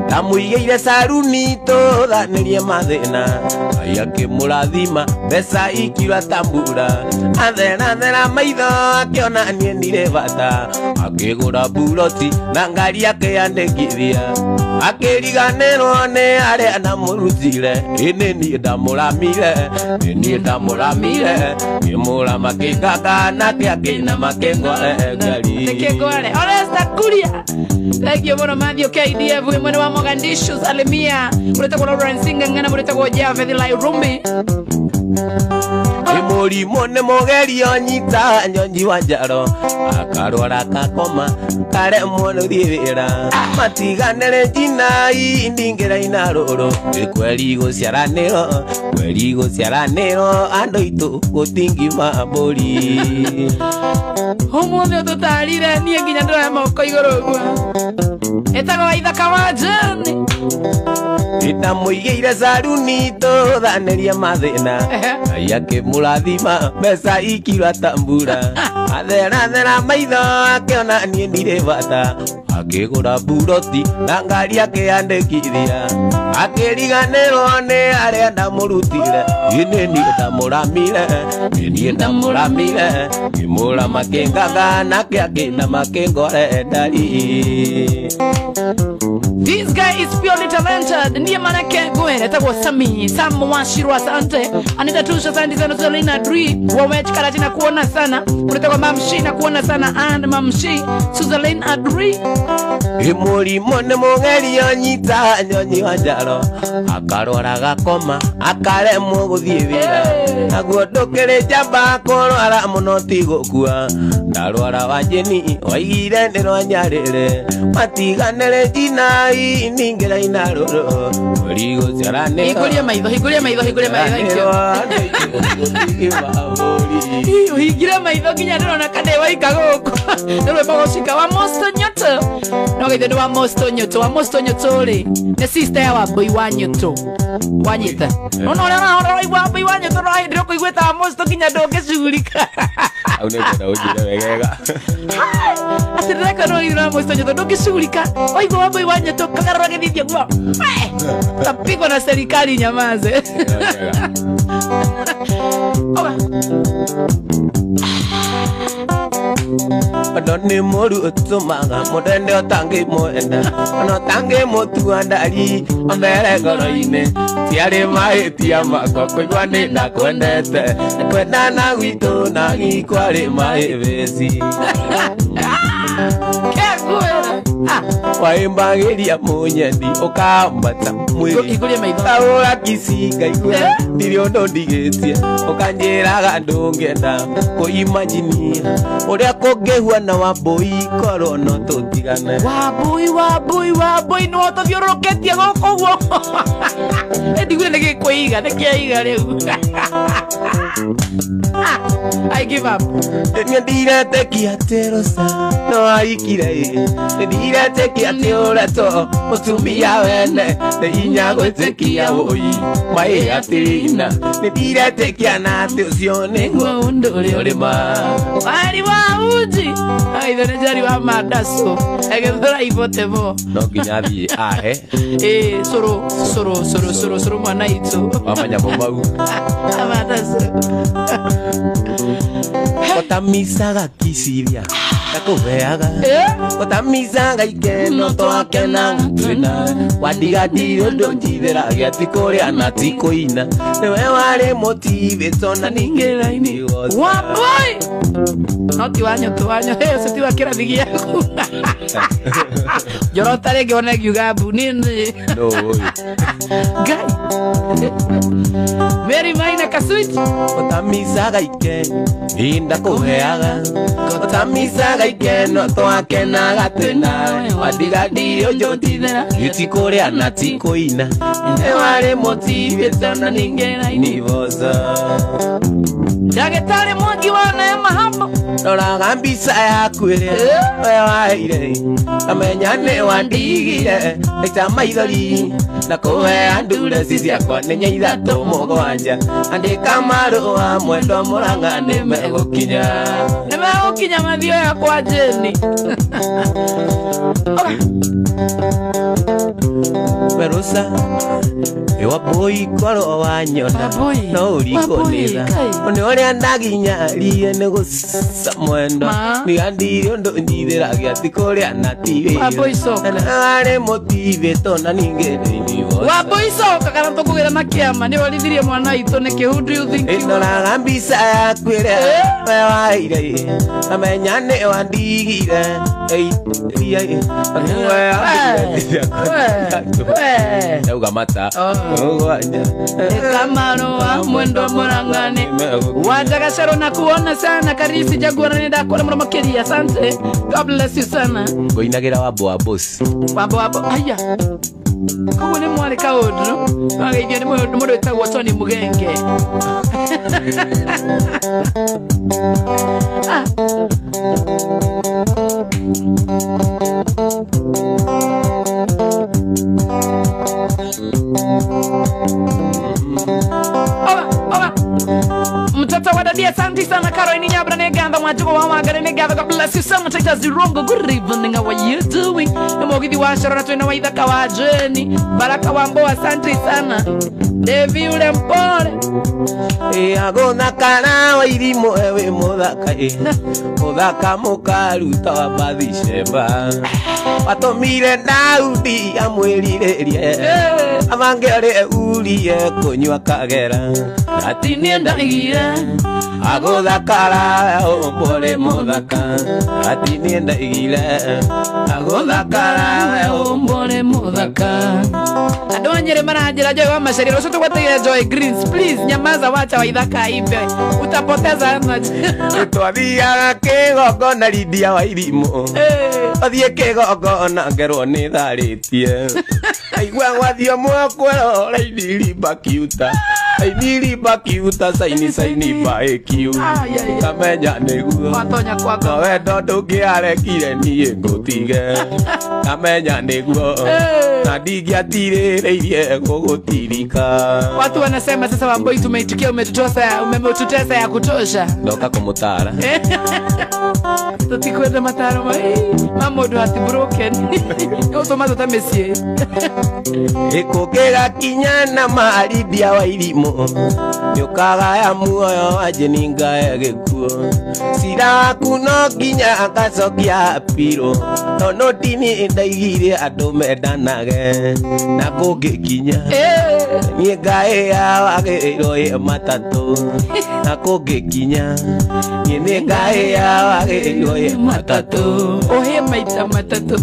ndamũigĩire saruni tũthanĩrie mathĩna Ngai akĩmũrathima mbeca ikira tambura atherathera maitho akĩona niĩ ndirĩ bata akĩgũra buroti na ngari akĩyandĩkithia akĩriganĩrwo nĩ arĩa ndamũrutire ĩnĩ niĩ ndamũramire ngĩmũrama kĩnganga na kĩangĩna makĩngware ngari
Oresta Kuria thank you muno Matthew KDF we mwana wa Mogadishu salimia mureta kwa Lawrence Singangana mureta kwa Javeth Lairumbi
mũrimũ nĩ mũgerio nyita Nyonji Wanjaro akarwara kakoma karemwo nĩ gũthiĩ wĩra matiganĩre njinai ndingĩra rũrũ kweri gũciaranĩrwo andũ aitũ gũtingima mbũri
ũmũthĩ ũtũtarire niĩ nginya ndĩroya moko igũrũ ũguo etagwo Ithaka Wanjani
ndamũigĩire saruni tũthanĩrie mathĩna Ngai akĩmũrathima mbeca ikira tambura atherathera maitho akĩona niĩ ndirĩ bata akĩgũra buroti na ngari akĩyandĩkithia akĩriganĩrwo nĩ arĩa ndamũrutire ine ni ndamuramire ni ndamuramire imura makengaga nake akina makengore ndari.
This guy is purely talented. Ndiye manake gwere tago Sami Sam Washiro asante. Anita tusha sandi sana Selena Dri. Wawech karati na kuona sana. Unataka mamshi na kuona sana and mamshi Suzalene Adri.
Imuri mone mongeri yonyita nyonyi wanjaro. Akarora gakoma akaremwo guthithira. Naguodokere jamba korora muno tigokua. Ndarwara wajeni waigire ndero nyarire. Matiganere jina ningira inaroro. Rigo zarane.
Higuria maitho. Higira maitho kinya ndona kade waikago. Ndoro bagoshika wa Mosto Nyoto. No githe wa Mosto Nyoto ri. Ne sister ya wa boy wa Nyoto. Wanyita. No wa boy wa Nyoto ro ndiro kuigweta Mosto kinya ndongecurika.
Au ne kwenda ujira wegega.
Atireka no ira Mosto Nyoto ndongecurika. Oigo wa boy wa Nyoto kakarora githithia gwa. Tapigwa na serikali nyamaze.
Adoni moru utumaga modende otange moenda ono tange motu andari ambere goroine tiare mai tiama koigwane na kwendete kwenda na wito na gikware mai besi waimbagiria munyendi ukambata mwiri taura kisiga igwe ndirio ndo ndigetie ukanjiraga ndungenda kuimaginia uria kungehua na wambui korwo no tutigane wambui no tuthiuruketie guku guo ndigwe ni gikuiga ni kiaiga riu I give up. Ndirete kiaterosa no aikire ndirete kiateorato mutumia wene inya gwetekia woi mai atina ndirete kiana tucio ni nduri urima ari wa uji aithane jari wa madaso egethora ibotebo no kinyathi ahe soro mwana itu amanya bomau amadaso Otamisaga kisiria takuveaga otamisaga ikeno twakena twina wadigadi ondo njithera giatikuria na tikuina niwe wari motive tona ningera ini wamboi noti wanyo seti wakira thigiaku jorotare gione giugabu nini no gai Mary Maina Kasuchi otamisaga ikeno inda kuheaga otamisaga ikeno twakenaga twina wadigadi ojotithera gitikuria na tikuina ne wari motive tona ningera ini voza Dagetare mwangi wana mahamba Noraga mbisa yaku ire we waire amenyane wandigire eta maithori na kuhe andure sisi akwa nenya ithatu mugwanja andika marua mwendo muranga nimegukinya mathio yakwa jeni Merusa Ewa boy koro wanyona no urikoneza One oria ndaginya rie nego samwendo Ni andiri ondo ndithera giati kuria na TV Na are motive tona ningere ni vosa Wa boy so kakara tokugira makiama ni walithirie mwana itu ni kihudu you think Inoraga mbisa yakwire we waire amenyane wandigire ria Euga mata Kamaro wa mwendo murangani Wajaga sharo na kuona sana Karisi jaguara nida kule mura makeria Asante God bless you sana Goinagira wabo boss Wabo aya Kuhu ni mwari kaudu Mga ibia ni mwado ita watoni mugenge Mtoto wa dadia asante sana Caroline Nyabra neganda mwajuko wa wangare neganda God bless you so much it does Zirongo good evening how are you doing Emogithi wa shara na tuena wa idhaka wa jeni Baraka wa mbo asante sana
Devi ule mpole
agothakara wa irimu ewe muthaka muthaka mukaruta wa Bathisheba watumire Daudi amwiririe avangerie urie kunywa kagera
ati niendagire
agothakara mpole muthaka ati niendagire agothakara
mpole muthaka. Andũ a Nyeri maranjĩra Joy wa Macharia rũciũ tũgweteire Joy Greens, please nyamaza, wacha Waithaka imbe, utapoteza energy.
Twathiaga kĩgongona Lydia wa Irimũ athiĩ kĩgongona ngerwo nĩ tharĩtie aigua gwathio mwakwero raini bakiuta aini bakiuta saini baĩkiu kamenya nĩguo
watonya kwako
wendo ndũngĩarekire niĩ ngũtige kamenya nĩguo na ndingĩatirĩrĩirie gũgũtirika.
Watu wanasema sasa Wamboi tumeitikia, umetutesa ya kutosha,
ndoka kumutara
tutikwenda mataro mamodo hati broken automato tamesie
ikukega kinyana Lydia wa Irimũ nyukagaya muoyo wanje ningae gĩkuo cira waku no nginya agacokia piro no ndini ndaigire andũ mendanage na kũngĩkinya niĩ ngaĩa wagĩrĩirwo matatũ na kũngĩkinya niĩ nĩ ngaĩa wagĩrĩirwo matatũ
ohe maita matatũ.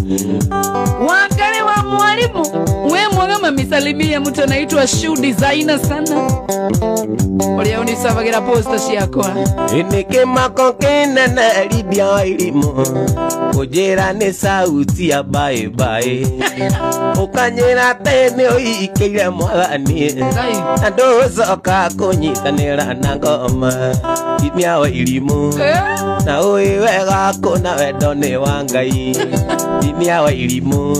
Wakale wa mwalimu we mwega mamisalimia mtu anaitwa Shoe Designer sana olia unisavagira posta ciakwa
nĩ kĩmako kĩnene Lydia wa Irimũ kũnjĩra nĩ sauti ya bye bye ũkanyĩra atĩ nĩ ũikĩire Mwathani na ndũcoka kũnyitanĩra na ngoma Lydia wa Irimũ na ũĩ wega kũna wendo nĩ wa Ngai Lydia wa Irimũ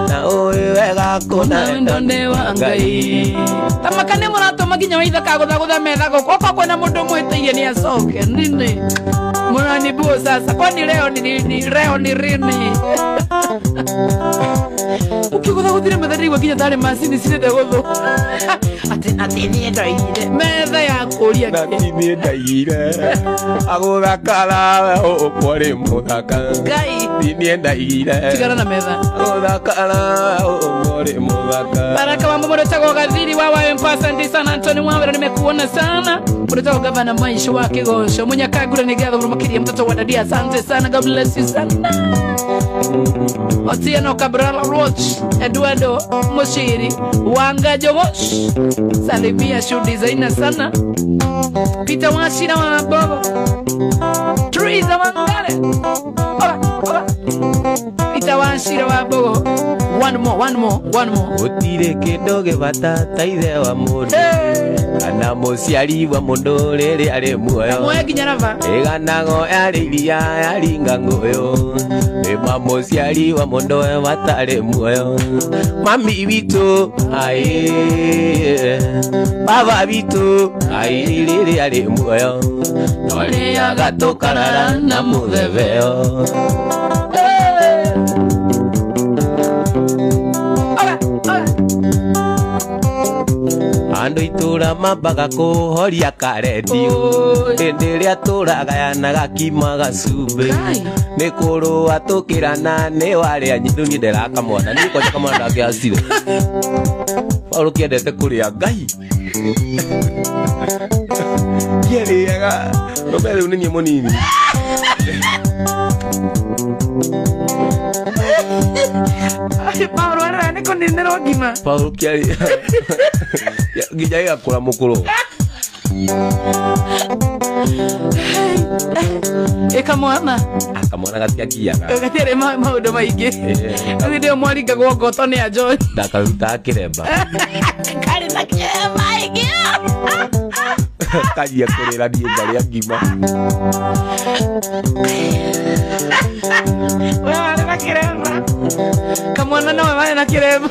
na ũĩ wega kũna wendo nĩ wa Ngai
tamakane mũratũma nginya Waithaka gũthagũtha methago kwakwa kwena mũndũ mwĩtĩire nĩ acoke nini mũranibuo sasa kwani leo ni rini ukigũthagũthire metha nĩigua nginya tarĩ macini cirĩte gũthũ atĩ niĩ ndaigire metha ya kũria
niĩ ndaigire agũthakara ũmũrĩ mũthaka
Ngai
niĩ ndaigire
tigana na metha
agũthakara ũmũrĩ mũthaka.
Baraka wa Mmoretagwo Gathiri wa Mpasa sana Anthony Mwawera nimekuona sana Mmoretagwo gavana Maisha wa Kigosho Munyakagura ni gatho mumakiria mtoto wa Dadia, asante sana, God bless you sana. Otieno Cabral Roach Eduardo Moshiri Wanga Jogosh salimia Shoe Designer sana Peter Washira wa Bobo Teresa Wangare ola Peter Washira wa Bobo one more
Otire kidoge batata ithe wa mundu ana muciari wa mundu riri ari muoyo
mwegi nyarava
iganago ariria yaringa nguyo ema muciari wa mundu batari muoyo mami witu ai baba witu ai riri ari muoyo nori agatukarara na mutheveo Andu itura mabaga kuhoria karedio hĩndĩ ĩrĩa tũragayanaga kima gacumbi nĩ kũrũa tũkĩrana nĩ warĩa nyitũ niĩ ndĩrakamwana niĩ kwanja kamwana ndangĩacire Paulo kĩendete kũrĩa Ngai kĩrĩaga Robert rĩu nĩ niĩ mũnini
Paulo era niko ninero gima
Paulo kiari gijaiga kula mukuru
kamwana
gatia kiaga
gatere maundu maingi ndio mwaringa gwogoto ni ajo
ndakaruta kiremba
kari na kiremba ingi
kajia kurira die ngari ya ngima
wewe na kiremba kamwana no wewe na kiremba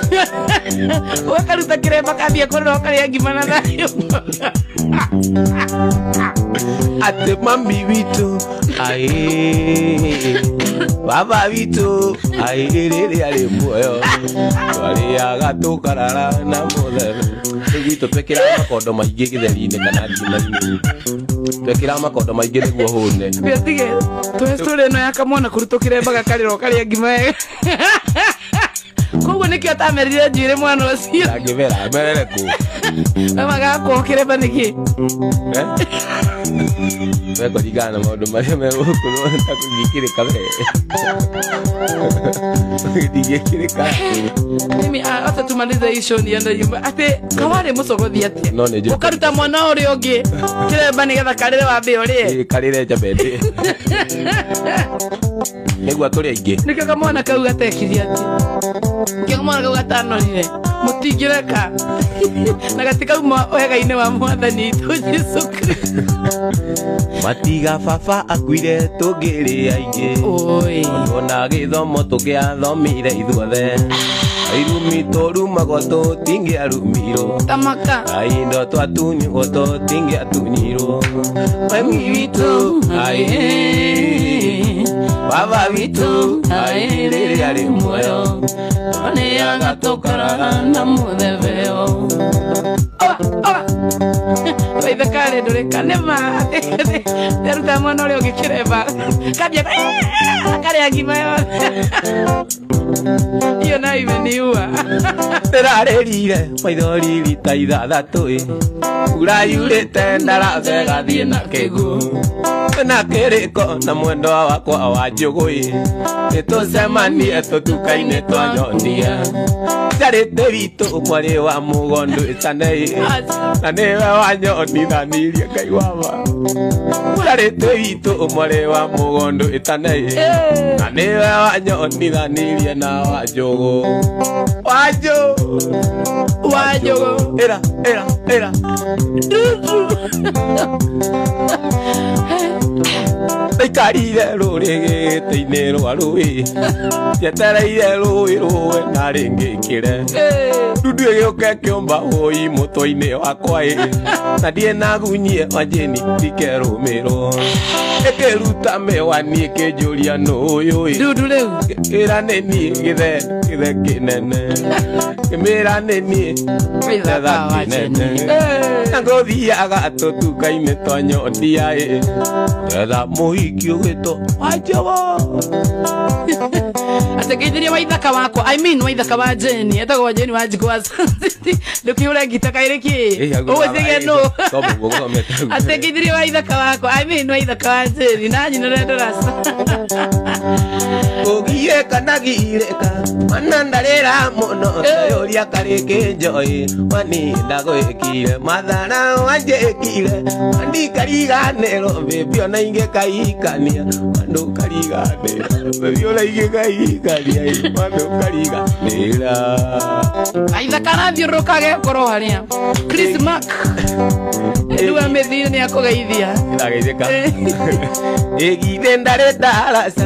wakaruta kiremba kabia kurira kari ya ngima na nayo
ate mami witu Ai baba vitu airere ale muoyo wale agato karara na mothe ngito twekira makondo maingi githeri-ini kana ndina-ini twekira makondo maingi niguo hune
biatige twesture no yakamona kurutukire mbaga kariro kari ngima koguo nikio tamerire njire mwana ucio
angivera merere ku
amaga kokire baniki
weko digana maundu maria meguku no takugikirika digikirika
mimi hata tumalize hii show niende nyumba ate kawale musogothi atia
no ne
ukaruta mwana uri ungi kiremba ni getha karire wambe uri
karire jabende negwa turi aingi
nikio kamwana kau gatekithia ati nikio kamwana kau gatanonire mutingireka na gatika uma wega-ini wa mwathani tu Yesu Kristo
matiga baba akuire tungiri aingi
oi
ona githomo tugiathomire ithuothe irumi torumago tutingiarumirwo
tamaka
aindo twatunyugo tutingiatunyirwo mami witu baba witu riri ari muoyo ni agatokarara na mutheveo
Waitha kare nduri kanema ndaruta mwana uri ungi kiremba kabia kare agima iyo na imeniua
ndirarĩrire maithori rita ithathatu urayurĩte ndarabe gathiĩ na kĩguũ na kĩrĩko na mwendwa wakwa wa njũgũ nĩtũcemanie tũtuka-inĩ twa nyondia njarĩte witũ mwarĩ wa mũgondu ĩtanei na nĩwe wanyonithanirie Ngai wama njarĩte witũ mwarĩ wa mũgondu ĩtanei na nĩwe wanyonithanirie na wa njũgũ ĩra ndaikarire rũrĩgĩtĩ-inĩ rwa rũĩ njetereire rũĩ rũe na rĩngĩkĩre ndundu ĩgĩũke kĩũmba ũi mũtwe-inĩ wakwa na ndiĩ nagunyie wanjĩni ndikerũmĩrwo ĩkĩruta mĩwani ĩkĩnjũria nũyũ
ndudu rĩu
ĩra nĩ niĩ gĩthe kĩnene kĩmĩra nĩ niĩ getha kĩnene na ngũthiaga tũtuka-inĩ twa nyondia getha mũhiki ũgĩtwo wa Njogũ
ategeithirie waithaka wako waithaka wa Jeni etagwo Jeni wa Njigũ wa ndũkĩũre ngita kairĩ kĩ ũgũthige nũ ategeithirie waithaka wako waithaka wa Jeni na nyina ndaraca
ũgiĩ kana girĩka mana ndarĩra mũno ũria karĩkĩ njoĩ waninda gwĩkire mathara wanjĩkire andikariganĩrwo mbĩbĩ ona ingĩkaikania andũ kariganĩra mbĩbĩ ona ingĩkaikania andũ kariganĩra
waithaka nathiũrũrũkage ngoro harĩa Chris Mark rĩu amĩthire nĩ akũgeithia
ĩrageithĩka ĩgithe ndarĩ ndaraca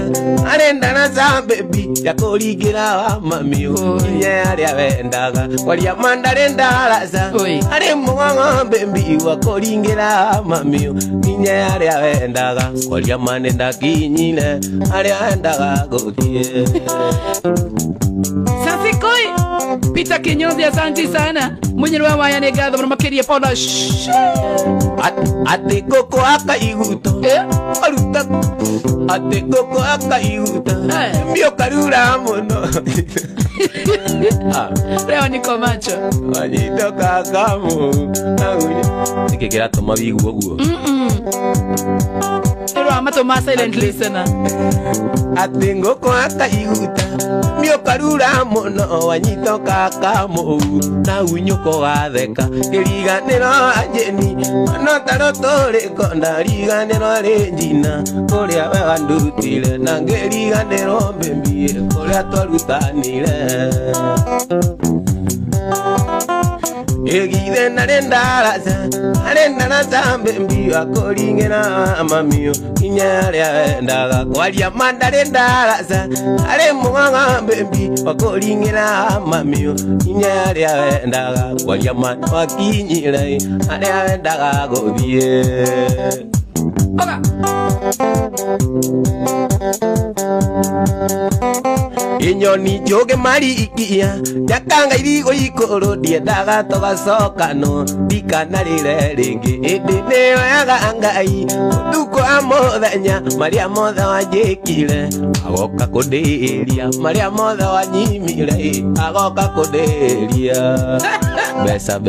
arĩ ndaraca mbĩbĩ yakũringĩra wa mamiũ inya arĩa wendaga kwaria mandarĩ ndaraca arĩ mũng'ong'o mbĩbĩ wakũringĩra mamiũ inya arĩa wendaga kwaria mane ndakinyire arĩa wendaga gũthiĩ
Safi koi Peter Kinyozi, asante sana mwenye wa waya negado mwana makeria pona
ate koko akaiguto aruta ate koko akaiguta mbio karura muno
leo niko macho
wanyito kakamu nikikira toma bigu oguo
amato ma silent listener
ate ngoko akaiguta mbio karura muno wanyito kakamu na unyuko gatheka kiriganiro Jeni no tarotore ndariganiro Regina kuria wega ndutire na ngiriganiro mbembie kuria twarutanire egithe ndarĩ ndaraca mbembi akũringĩra mamiũ inya arĩa wendaga kwaria ma ndarĩ ndaraca arĩ mũng'ong'o mbembi akũringĩra mamiũ inya arĩa wendaga kwaria ma wakinyire arĩa wendaga gũthiĩ
Oga.
Inyoni joge mari ikia Nyakanga irigo ikoro Diendaga toga soka no Dika narire ringi Indi neo yaga angai Uduko amothenya Maria mothe wanjikire Agoka kundiria Maria mothe wanyimire Agoka kundiria Besa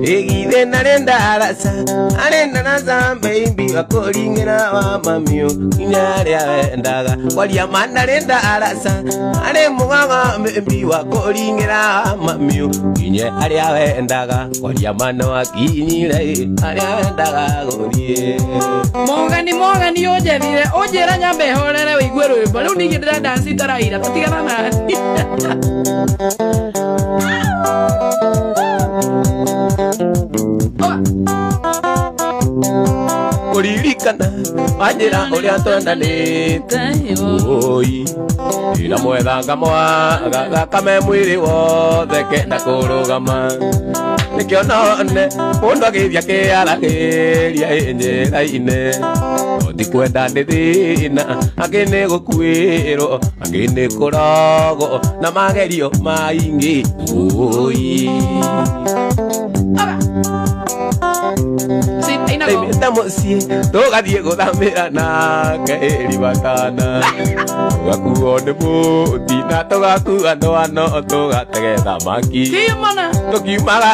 Egide narenda arasa Arenda nasa baby Wakoringira wa mamio Inyaria wendaga Walia manarenda arasa Ale mugaga baby Wakoringira wa mamio Inyaria wendaga Walia mano wakinyire Aria wendaga gorie
Mogani ojerire Ojera nyambe horere wigwero Balu nigidra dansi taraira Tatigana na
Kuririkana Anjira uria twendanite Oi Ina mwethanga Gakame mwiri wothe Kenda kurugama Nikio none Mundu agithia kiaragiria njira-ine Oti kwenda ni thina Angi ni gukwirwo Angi ni kurogo Na magerio maingi Oi Taimeta muciĩ tũgathiĩ gũthamĩra nake ĩribatana tũgakuo nĩ mũti na tũgakua ndwano tũgatege thamaki tũkiumaga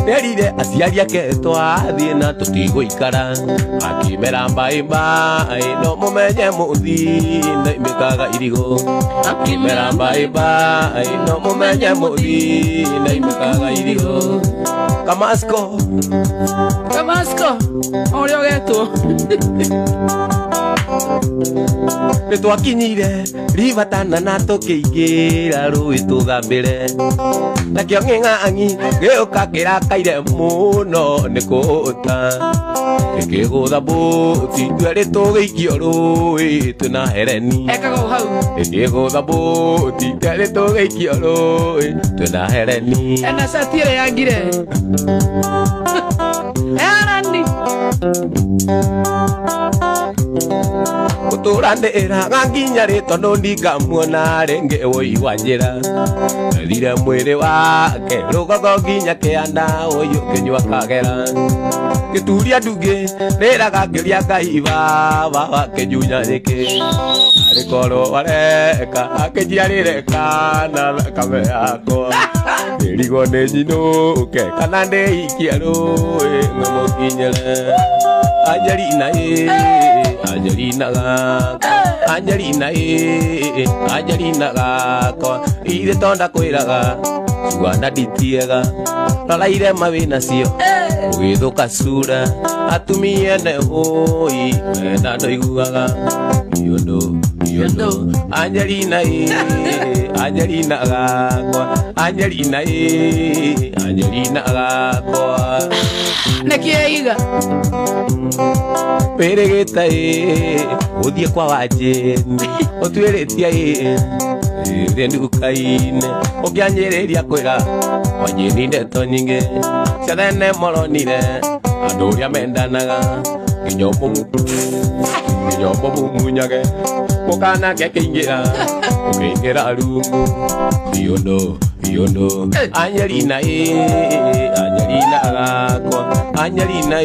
nderire aciari ake twathiĩ na tũtigũikara akimera mbaĩ no mũmenye mũthi naimĩkaga irigo akimera mbaĩ no mũmenye mũthi naimĩkaga irigo Kamasko Orio geto Nitwakinyire rivatana na tukiingira rũĩ tũthambĩre nakĩo ng'eng'ang'i gĩũka kĩrakaire mũno nĩ kũũta gĩkĩgũtha mbũti twerĩ tũgĩikio rũĩ twĩna hereni gĩkĩgũtha mbũti twerĩ tũgĩikio rũĩ twĩna hereni
ena satire yangire Erandi
Kuturandira nginya rĩtondũ ndingamuona rĩngĩ ũi wa njĩra thire mwĩrĩ wake rũgongo nginya kĩanda ũyũ kĩnyua kagera gĩturia ndungĩ rĩraga ngĩria Ngai baba wakĩnjunya nĩkĩ arĩkorwo wareka akĩnjiarĩre kana thakame yakwa ĩrigo nĩ nyinũke kana ndĩikie rũĩ ng'amũkinyĩre Angelina gakwa ire tonda kwĩraga Suana nditiega raraire mawĩna cio ũgĩthũka cura atumia ene hũi wenda ndoiguaga iondo Angelina gakwa Angelina gakwa
Nekieiga
Peregeta Uthie kwa wajeni Otuĩrĩtie nduka-inĩ ũkĩanjĩrĩria kwĩra wajeni ndeto nyingĩ ciathene moronire andũ ũrĩa mendanaga kĩnyombo mumunyage mũkanake kĩingĩra ũkĩingĩra rungu iondo Angelina gakwa Angelina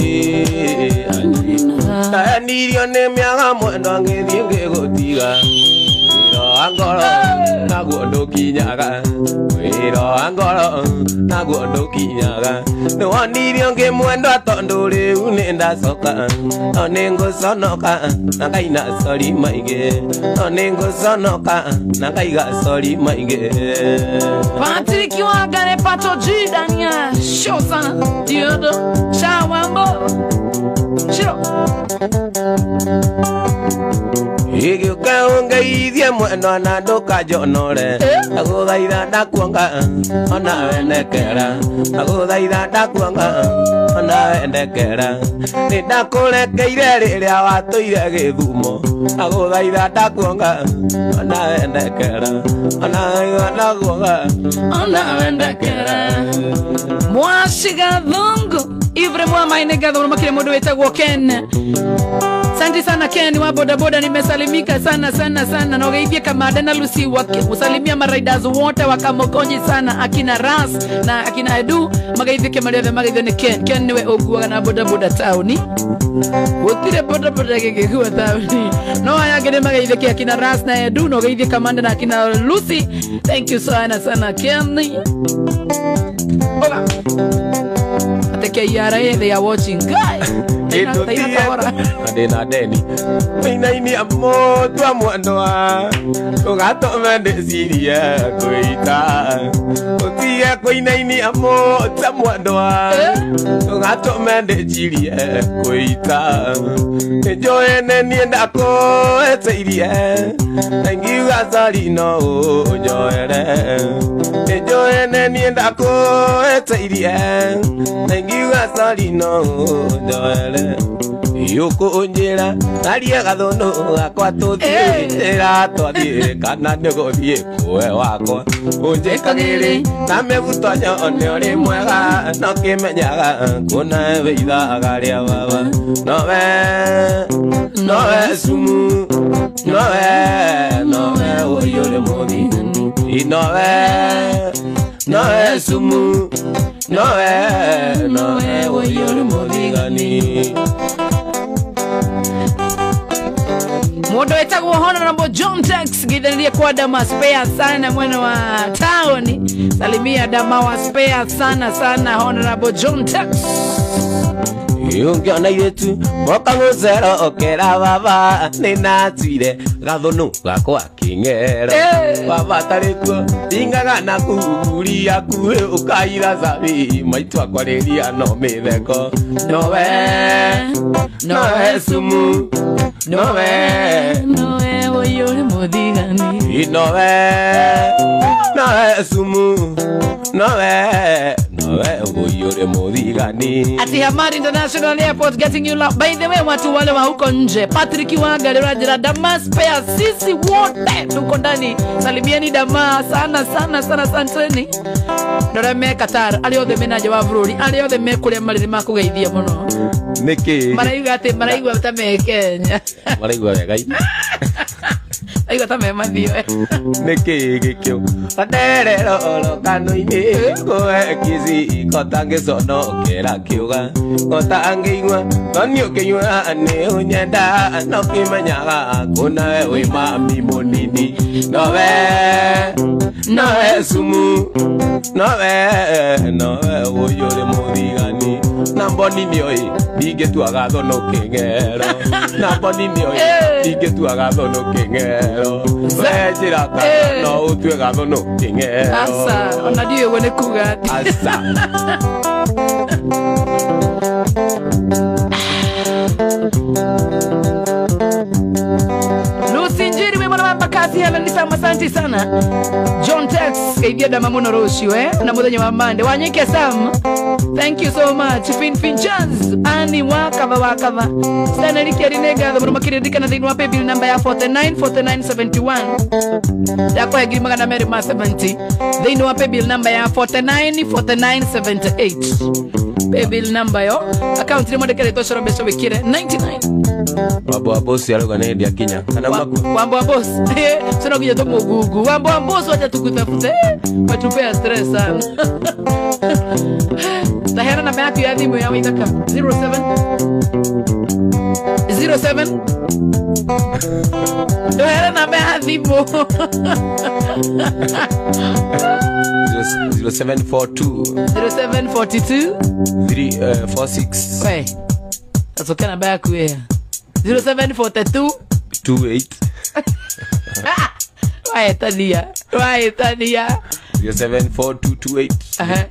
Nirio nĩ mĩaga mwendo ngĩthiĩ ngĩgũtiga wĩra ngoro naguo ndũkinyaga wĩra ngoro naguo ndũkinyaga nĩwonirio ngĩmwenda tondũ rĩu nĩndacoka no nĩngũconoka na ngaina cori maingĩ no nĩngũconoka na ngaiga cori maingĩ
Patrick Wangare Pato G Dania Shosa Diodo Shawambo Shiro Igĩũka ũngeithie mwendwa na ndũkanjonore agũthaitha ndakuonga onawe ndekera agũthaitha ndakuonga onawe ndekera nĩndakũrekeire rĩrĩa watũire Gĩthumo agũthaitha ndakuonga onawe ndekera onawe ndakuonga onawe ndekera Mwashiga thungu Ivre Mwama inegadha unamakile modo wetagwo Ken. Santi sana Ken wa boda boda, nimesalimika sana sana sana. Na ugeithie Kamada na Lucy usalimia maraiders wote wakamokonji sana, akina Ras na akina Edu magaithie kemaleve magaithie ni Ken niwe oguaga na boda boda tauni. Utire boda boda gegekuwa tauni. No aya gede magaithie akina Ras na Edu, no ugeithie Kamada na akina Lucy. Thank you sana sana Ken. Oga ateke yara they are watching guys.
Adena deni ini amo tua mwandoa ugato mende siria koita otia koina ini amo tua mwandoa ugato mende siria koita enjoyene nienda ko eteiria ngiu azali no nyoere enjoyene nienda ko eteiria ngiu azali no nyoere Yoko onjera naria gathono akwa tuthira twathie kana nego thie koe wakwa onjekagire na megutonya one ori mwega no kimenyaga kuna weithaga ria baba no we sumu no we oyore modi no we sumu no we oyore modi gani.
Modo etago Honorable John Tex gidalia kwa Dama spare sana mwana wa town. Salimia Dama wa spare sana sana Honorable John Tex.
Yungiona yetu mokango zero okera baba ninatire gathono gakwa kingero baba tarikuo ingaga na kuria kuwe ukaira zabi maitu akwareria no mitheko no we sumu no we oyore muthigani no we sumu no we oyore muthigani.
Ati Hamad International Airport getting you love. By the way, watu wale wa huko nje, Patrick Wanga Rajira Dama spare sisi wote tuko ndani. Salimieni Dama sana sana sana santeni. Ndora me Qatar alio the menaje wa vruri alio the me kuria mariri makugeithia muno
niki
maraiga ate maraiga tame Kenya
maraiga wega
aiga tame mathio
niki gikyo aterero kano ini koe kizi kotange sono kera kiuga kotangeingwa konyo kenywa ane unyenda no kimanyaga kuna we mami monini no we sumu no we oyore muthigani namboni nioi digetua gathono kingero namboni nioi digetua gathono kingero wejira kana no utwe gathono kingero
asa ona dio wone kuga
asa
Lusinjiri we mwana makasi hala nisama santi sana John Tex kaidia Dama muno roshi na mudenye wa mande wanyike Sam. Thank you so much Fin Chance ani wakava sana likiari nega mwana makiridika na dhinu wa paybill number ya 494971 yako ya girimaga na Mary Ma 70 dhinu wa paybill number ya 494978 paybill number yo account ni mwede kere toshoro besho wikire 99
Wambo wa boss yaruga ne ndia kinya kana maku
Wambo wa boss sina kuja tomo gugu Wambo wa boss wacha tukutafute watupea stress sana tahera na yako ya dhimu ya waitaka 07 tahera na ya dhimu 0742
346
Wait, that's okay na back here 0742
28
Why Tania
074228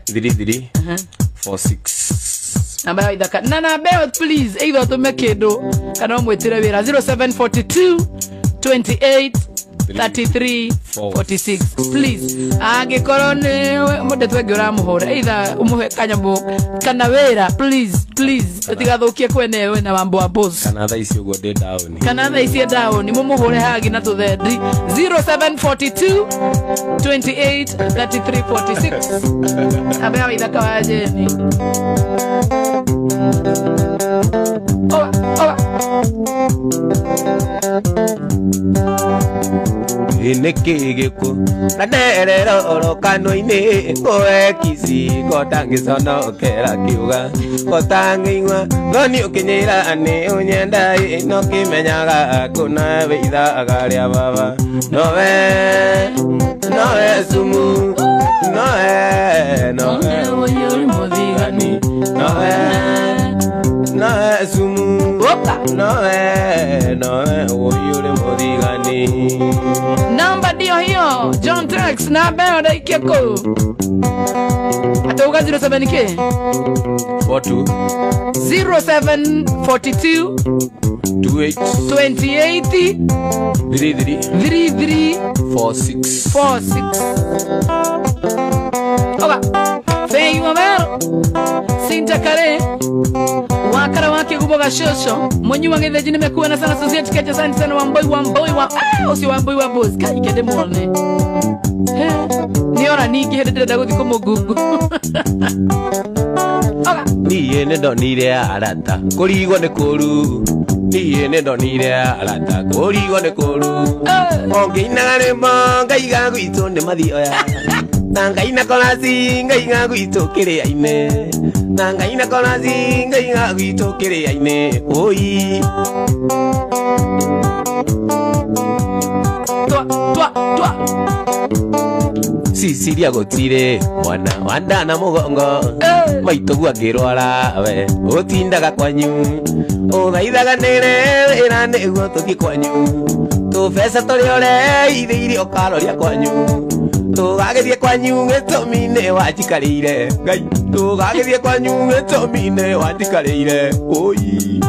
3346
Namba idaka nana beo please either to make it do kana mwetire wira 0742 28 3346 please angĩkorwo nĩ mũndũ twenge ũramũhũra either ũmũhe kanyamũ kana wĩra please tũtigathũkie kwene we na wambo wa boss
kana thaa ici ũguo ndĩ down
kana thaa ici down mũmũhũre hagi na tũthendi 0742 28 3346 abea ithaka wa jeni
Inekigiko naderero kanoine ngoekisi kotangisonokera kiuga kotangingwa ngoni ukinyira ani unyenda no kimenyaga kuna beithaga ria baba nowe sumu nowe
oyuri muthigani
nowe sumu nowe oyuri muthigani.
Namba ndio hiyo John Trax na beo daikia ko atauga 07k 0742 28 3346 oga feyu amero Sinta kare wakara wake kuboga shosho mwenye wangethe jini mekuwa na sana society kecha sana wamboi wa osi wamboi wa boss kai kede mwone niora niki hede dago diko mogugu oga
niye nendo nire arata korigo ne koru niye nendo nire arata korigo ne koru ongeinaga remo ngaiga gwito ne mathioya nangaina kolasi ngaiga gwito kiria-ine nangaina kolasi ngaiga gwito kiria-ine oi
twa
Sicilia gotire mwana wandana mugongo maitogu angirwara we utindaga kwanyu uthaithaga nire wira niguo tuthi kwanyu tubesa turiore ithiire ukaroria kwanyu tugagithie kwanyu gĩtũmi-inĩ wanjikarĩire ngai tugagithie kwanyu gĩtũmi-inĩ wanjikarĩire oi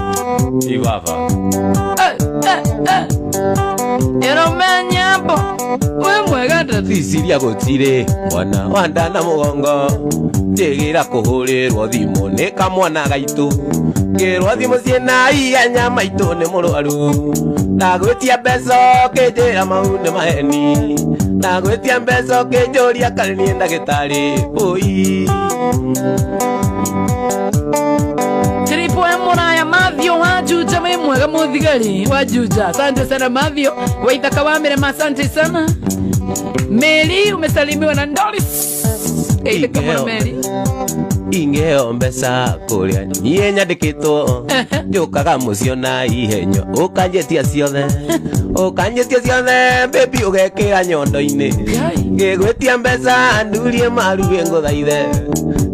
ibaba
eromenyambo we mwega ndati
Sicilia gũtirĩ mwana wandana mũgongo njĩgĩra kũhũrĩrwo thimũ nĩ kamwana gaitũ ngĩrwo thimũ ciĩna ihenya maitũ nĩ mũrwaru ndagwĩtia mbeca ũkĩnjĩra mau nĩ maheni ndagwĩtia mbeca ũkĩnjũria kana niĩ ndagĩtarĩ oi
Tripoe Muraya Mathio wajuja we mwega muthigari wajuja asante sana Mathio waithaka wa Mirema asante sana Meli umesalimiwa na Doris kama Meli
ingeo mbeca kuria niĩ nyandĩkĩtwo njũkaga mũcio na ihenyo ũkanjĩtia ciothe baby ũgekĩra nyondo-inĩ ngĩgwĩtia mbeca ndurie maruwe ngũthaithe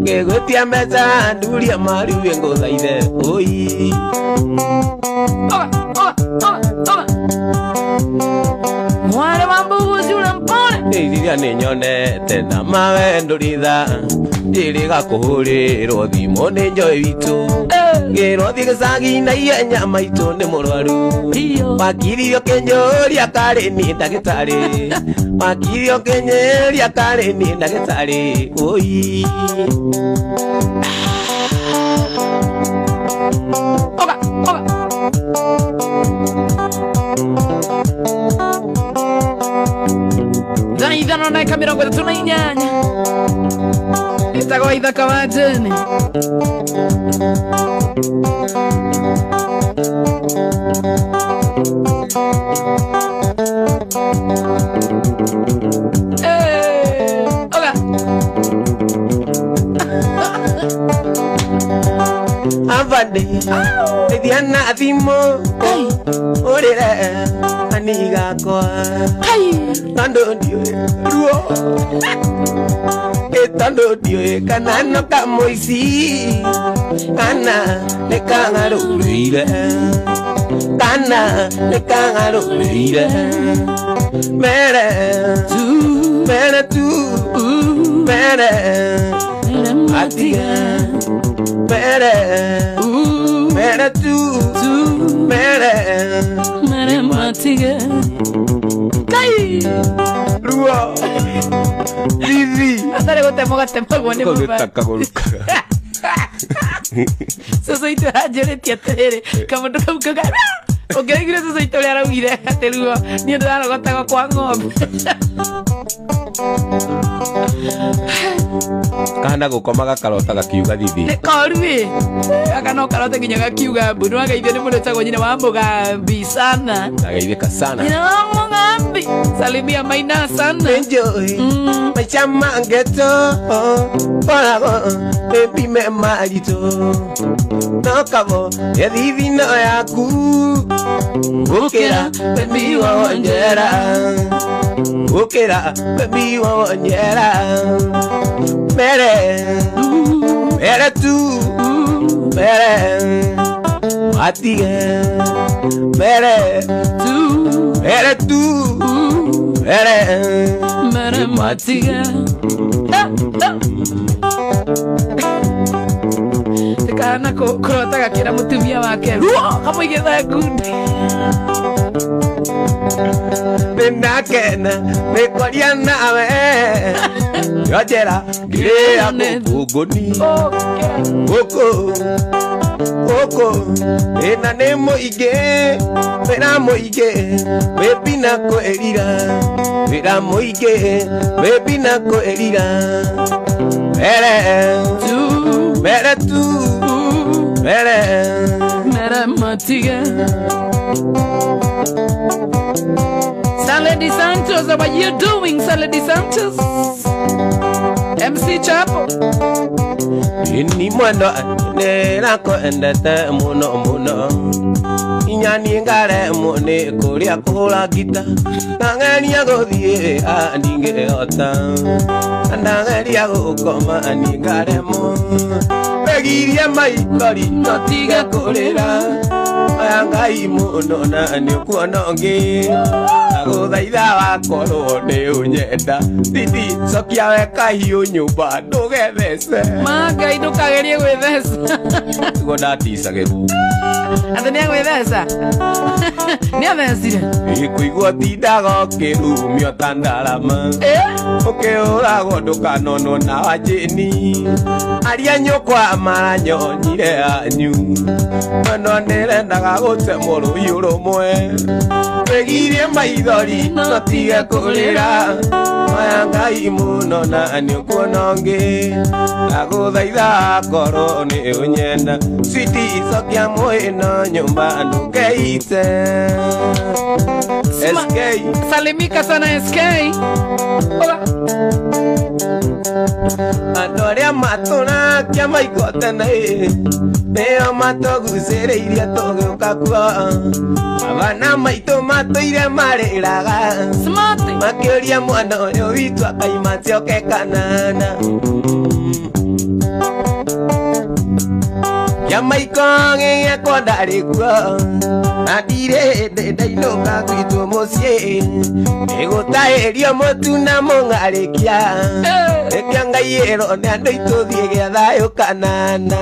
ngĩgwĩtia mbeca ndurie maruwe ngũthaithe oi
mware wa mbuguzi urampone
rĩrĩa nĩ nyonete na mawe ndũritha njĩrĩga kũhũrĩrwo thimũ nĩ njoĩ witũ ngĩrwo thiĩ gĩcagi na ihenya maitũ nĩ mũrwaru wakirio kĩnjũria karĩ niĩ ndagĩtarĩ wakirio kĩnjũria karĩ niĩ ndagĩtarĩ oi
Zaidano na kamera kwa tunainyanya itakuwa idhaka wajeni
avade Diana thimo orere aniga kwa tando dio ruo tando dio kana no kamoisi kana ne kangarurire kana ne kangarurire mere tu atiga mere tu
matiga ai
ruo vivi
atare gutemo gwani
ko
baba
takagoluka
sasa itu ajere tiatere kamundu kaukaga ogeregire sasa itu ria raugire ateruo ni ndara gotago kwa ng'ombe
kana gukomaga karota gakiuga thithi
korwi akano karota nginya gakiuga mbundu agaithio ni mundu etagwo nyina wa Mugambi sana
agaithika sana
nyina wa Mugambi salimia Maina sana
enjoy maisha mangeto orago baby me marito no kabo thithi no yaku ukira baby wa njera ukira baby wa njera mere mere tu mere matige mere tu mere
matige tekana kurota gakira mutumia wake ruo kamuigetha ngundi
Benakena mekoria nawe yojera girea kugoni oko ena nemo ige veramo ige bebina ko erira veramo ige bebina ko erira mere tu mere
matiga Saladi Santos, how are you doing, Saladi Santos? MC Chapo.
Ini mwendo nera ko endete muno inyani ngare mune kuria kula gita nangenia gothie aninge ota ndangeria gukoma aningare mo begiria mai kori notiga kurira ngai muno na ni kuona ngi aguthaitha wakorwo ni unyenda titi cokia weka hiu nyumba ndugethece
Ngai ndukagerie gwithesa
tugo ndaticagiru
athe ni agwithesa ni athecire
ikuigua tindaga ukirumio ta ndarama ukiuragwo ndukanonwo na wajini aria nyukwa maranyonyire anyu no ndirendaga gutemwo ruiu rumwe wegirie maithori no tige kurira maya ngai muno na ni ukuona ngi aguthaitha korwo ni unyenda switi icokia mwino nyumba ndukeite SK
salimika sana SK
andu aria maturakia maiko tene nio matuguciriirie tugiuka kuo abana maitu matuire mariraga makiuria mwana uyu witu akaima cioke kanana ya maiko ngiyakwa ndari kuo na ndirende ndainuka gwitu mucii igutairio mutu na mung'arikia ikia ngai irone andu ituthie gia thayu kanana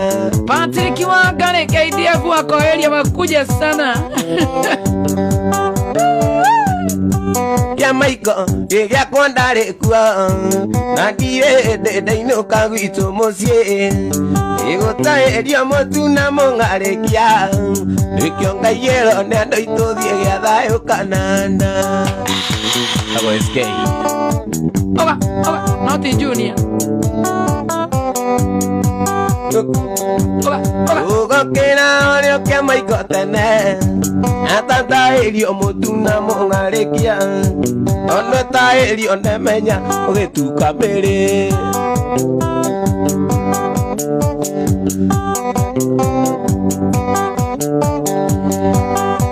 Patrick Wangare KDF wakoeria wakuja sana
ya maiko giyakwa ndari kuo na ndirende ndainuka gwitu mucii igutairio mutu na mung'arikia ikia ngai irone andu ituthie gia thayu kanana Ago SK
Oga, Naughty Junior
ugokira orio kia maiko tene atatahirio mutu na mung'arikia ono etahirio nemenya ugituka mbiri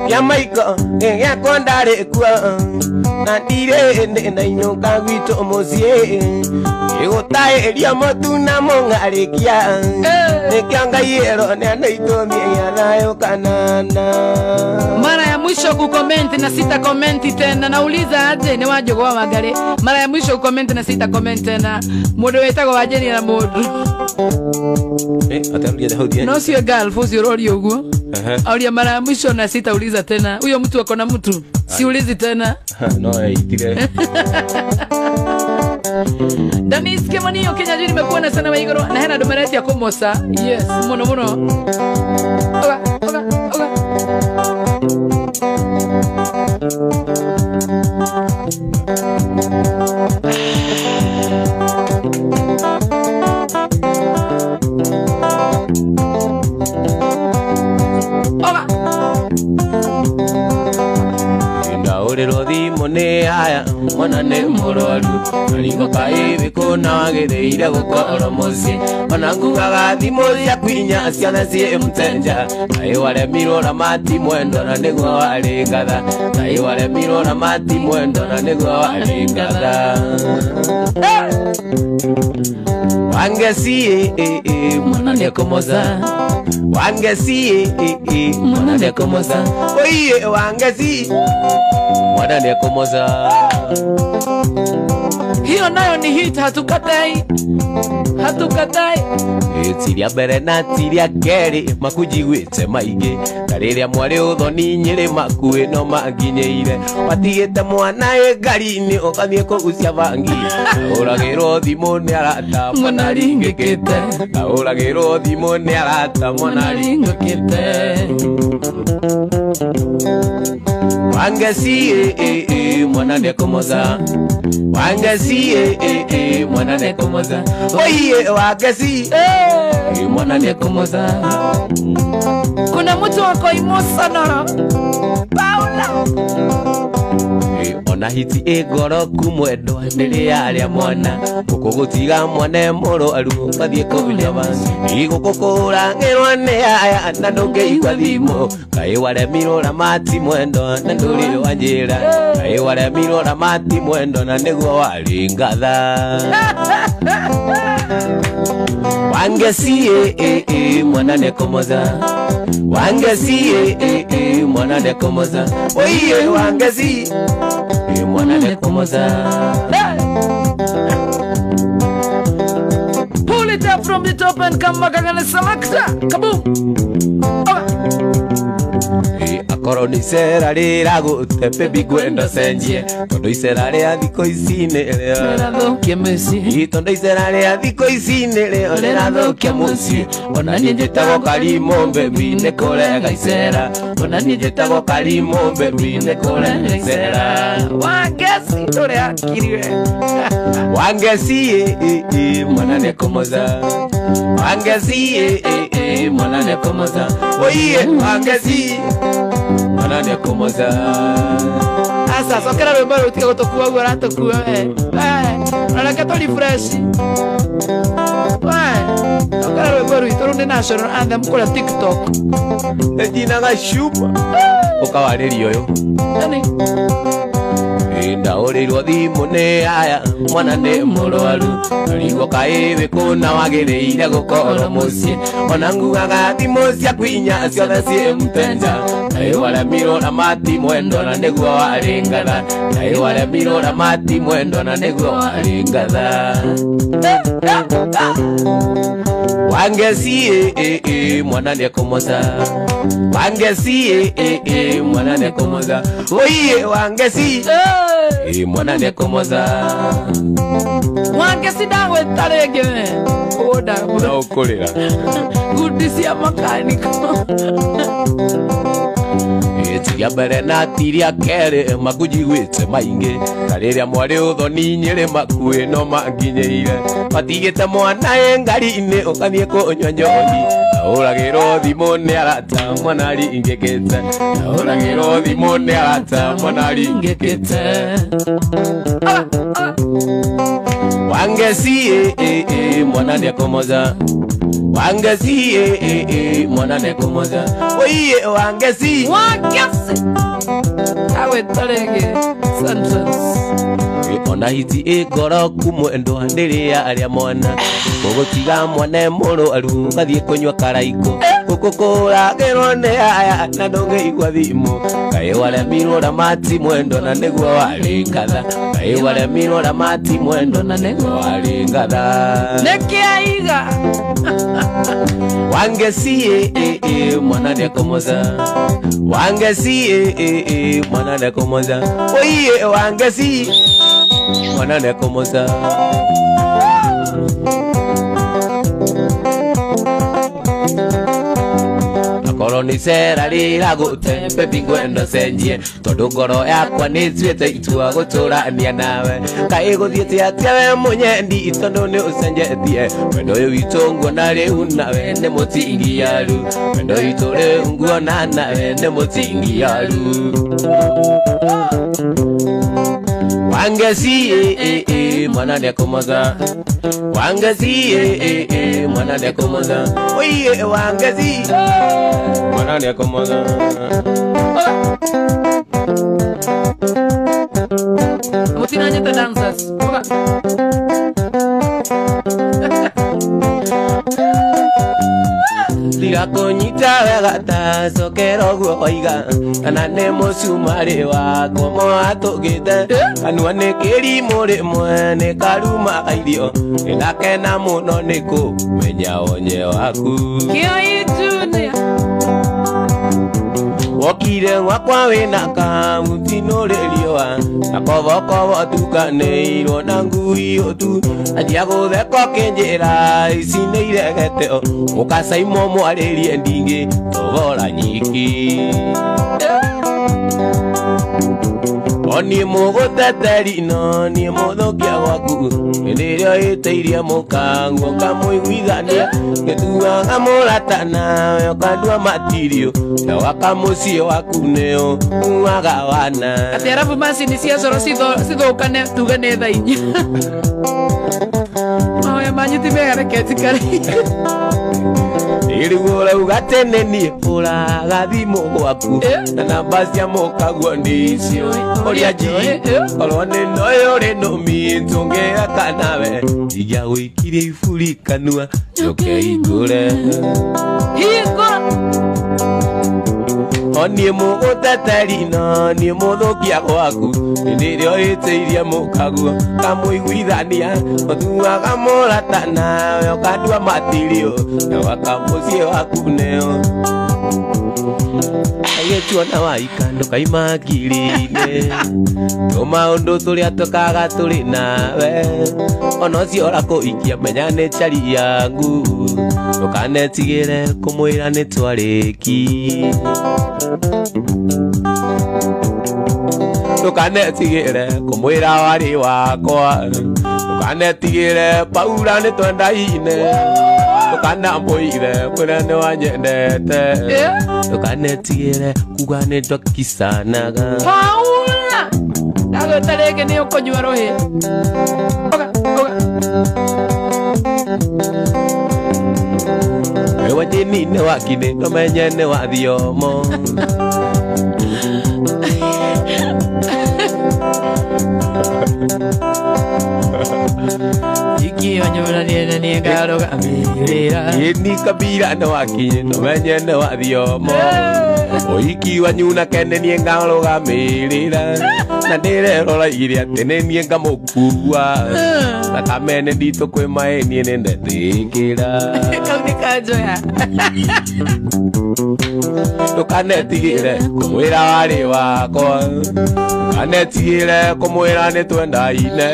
kia maiko giakwa ndari kuo na ndirende ndainuka gwitu mucii igutairio mutu na mung'arikia nikio ngai irone andu ituthie gia thayu kanana
mara ya mwisho kukomenti na sita komenti tena nauliza aje ni Wanjũgũ wa Wangari mara ya mwisho kukomenti na sita komenti tena mundu wetagwo Wanjeni na mundu
atarudia hau dia
no cio galfu cio rori uguo Aulia mara ya mwisho na sitauliza tena. Huyo mtu ako na mtu. Siulizi tena.
No, itire.
Damis Kemonio Kenya jini nimekuona sana maigoro na hena domerati ya kumosa. Yes, mono. Oga.
Ndaurero thimo ni haya mwana ni murwaru aringo kaibi kuna wagereire gukora muci ona ngugaga thimo cia kwinya ciana cie mtenja ai wale mirora mati mwendo na niguo wari ngatha ai wale mirora mati mwendo na niguo wari ngatha wangesi mwana ni kumoza wangesi mwana ni kumoza oye wangesi mwana ni kumoza.
Hiyo nayo ni hit, hatukatai.
Tiria mbere na tiria keri makujigwite maige kariria mwari uthoni nyiri makue no manginyeire watigite mwana ngari-ini ukathie kugucia bangi uragirwo thimu ni arata mwana ringikite uragirwo thimu ni arata mwana ringikite wangesi mwana ni kumoza wangesi mwana ni kumoza oye wangesi mwana ni kumoza.
Kuna mtu wako emotional Paula
ona hiti egoro kumwendo ndiri aria mwana gukugutiga mwana murwaru kathie kunya bangi igukukura ngirwa ni aya na ndungeigwa thimo kai wale mirora mati mwendo na nduri wanjira kai wale mirora mati mwendo na niguo wari ngatha wangesi mwana ni kumoza wangesi mwana ni kumoza oye wangesi mwana ni kumoza.
Pull it up from the top and come back again and selector. Kaboom.
Akoro ni sera rira gutepe bigwendo senjie tondo isera ria thiko icine
Lera thokia muci
tondo isera ria thiko icine lera thokia muci ona nie njitagwo Karimo baby ne korega isera ona nie njitagwo Karimo baby ne korega isera
wangesi tore akiriwe
wangesi mwana ne kumoza wangesi mwana ne kumoza oye wangesi mwana ni kumoza.
Asa sokera rwimbo rutige gutukua guo ratukua rora ke turi fresh sokera rwimbo rwitu rundi national anthem kuria TikTok
ejinaga shupa ukawaririo uyu ndaurirwo thimu ni aya mwana ni murwaru arigwo kaibi kuna wagereire gukora muci ona ngugaga thimu cia kwinya ciothe cie mtenja ai wale mirora mati mwendo na niguo wari ngatha ai wale mirora mati mwendo na niguo wari ngatha wangesi mwana ni kumoza wangesi mwana ni kumoza oye wangesi mwana ni kumoza
wangesi dagwe tarege oda
na ukurira
gudisia makaniko
tiria mbere na tiria keri makujigwite maingi kariria mwari uthoni nyiri makue no manginyeire watigite mwana ngari-ini ukathie kunywa njohi uragirwo thimu ni arata mwana ringikite uragirwo thimu ni arata mwana ringikite wangesi mwana ni kumoza wangesi mwana ni kumoza oye wangesi
awe tarege Sansons
ona hiti egoro kumwendo ndiri aria mwana gugutiga mwana murwaru kathie kunywa karaiko tukukura gerone aya na ndonge igwa thimu kai wale mirora mati mwendo na negwa walingatha kai wale mirora mati mwendo na negwa walingatha
nekiaiga
wangesie mwana de komoza wangesie mwana de komoza oye wangesie mwana de komoza Koroni sera lira gute pepi gwendo senjie tondu ngoro yakwa ni tuite itua guturania nawe kai guthiete atia we munyendi tondu ni ucenjetie wendo uyu witu nguona riu nawe ni mutingiaru wendo witu riu nguona nawe ni mutingiaru Wangasi mwana de komoza Wangasi mwana de komoza Oye wangasi mwana de komoza
Mutina nyata dancers
Liga konyita wegata sokero guoiga Anane musumari wa komo atugite Anuane kiri muri mwene karuma airio Inakena muno niku menya onye waku
Kio itunia
Wakire wakwa wina kamutino lelioa Nakovo tukaneiro na ngui otu Adiago theko kenjera isine iregeteo Mukasa imo mwarerie ndingi tovora nyiki Oni muguteteri no ni muthokia gwaku Ndirio iteirie mukango kamuiguithania Ngetuaga muratana yokandua matirio Na wakamucie waku neo uaga wana
Ati arabu basi ni siasoro sithukane tugane thainya Mahoya manyu timegareketi kari
Irigura ugatene ni uraga thimu gwaku Na namba cia mukaguo ndicio Oria ji Olone noyo reno mitungea kanawe Igia wikirie ifuri kanua Joke igure
Igura
Oni muguteteri no ni muthukia gwaku Ndirio iteirie mukaguo kamuiguithania Otuaga muratana yokandua matirio Na wakamucie waku neo Ayetuona waikando kaima ngiri-inĩ Maũndũ tũrĩa tũkaga tũrĩ nawe Ona ũcio ũrakũikia menya nĩ chari yangu Ndũkanetigĩre kũmwĩra nĩ twarĩki Ndũkanetigĩre kũmwĩra warĩ wakwa Ndũkanetigĩre paura nĩ twendaine Tukana moire mwene wanyendete Tukanetigire kuga ni ndokisanaga
Paula Agotarege ni ukonywa rohe Oga
Ewa jini ne wakine no menye ne wathiomo
Iki onyora niene ni ngaroga amirira
Yeni kabira ne wakine no menye ne wathiomo Oiki wanyuna kene ni ngaroga amirira Na ndirerora iria tene ni ngamukua Na kamene ndito kwe mae ni ndethikira
Kauni kajoya
Tukanetigire kumwira wari wakwa Tukanetigire kumwira ni twendaine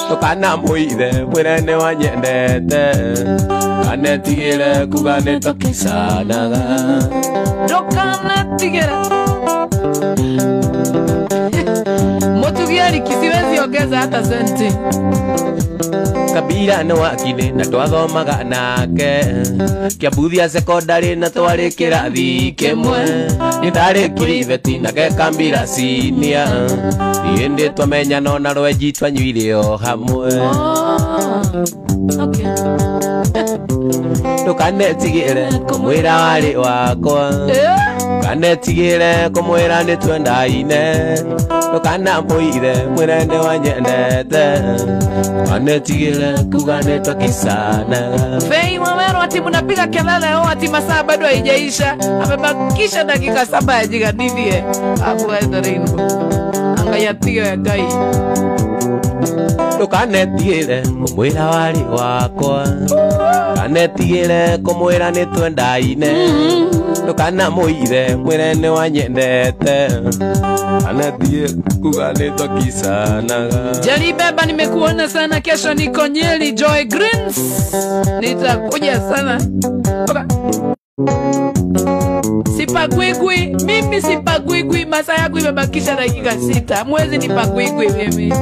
Tukanamuire mwire ni wanyendete Tukanetigire kuga ni tokisanaga
Tukanetigire Mutugiari kisiwezi ongeza hata senti
Kabira no wakine na twathomaga nake Kiambuthia secondary na twari kirathi kimwe Nindari kiriveti na gekambira senior Indi twamenya no na rwenji twanyuire o hamwe
Okay.
Ndukanetigire kumwira wari wakwa kanetigire kumwira nitwendaine ndukanamwire mwire ndi wanyendete kanetigire kuga nitwakisanaga.
Fei Waweru ati mnapiga kelele ati masaa bado haijaisha, amebakisha dakika 7 ajigadidie hapo aenda Rainbow angayatiga ya gai.
Ndukanetigire kumwira wari wakwa kanetigire kumwira nitwendaine ndukanamwire mwire ndi wanyendete kanetigire kuga nitwakisanaga.
Jalibeba nimekuona sana, kesho niko Nyeri Joy Greens nitakuja sana. Sipagwigwi, mimi sipagwigwi, masaa yangu imebakisha dakika 6. Mwezi nipagwigwi mimi.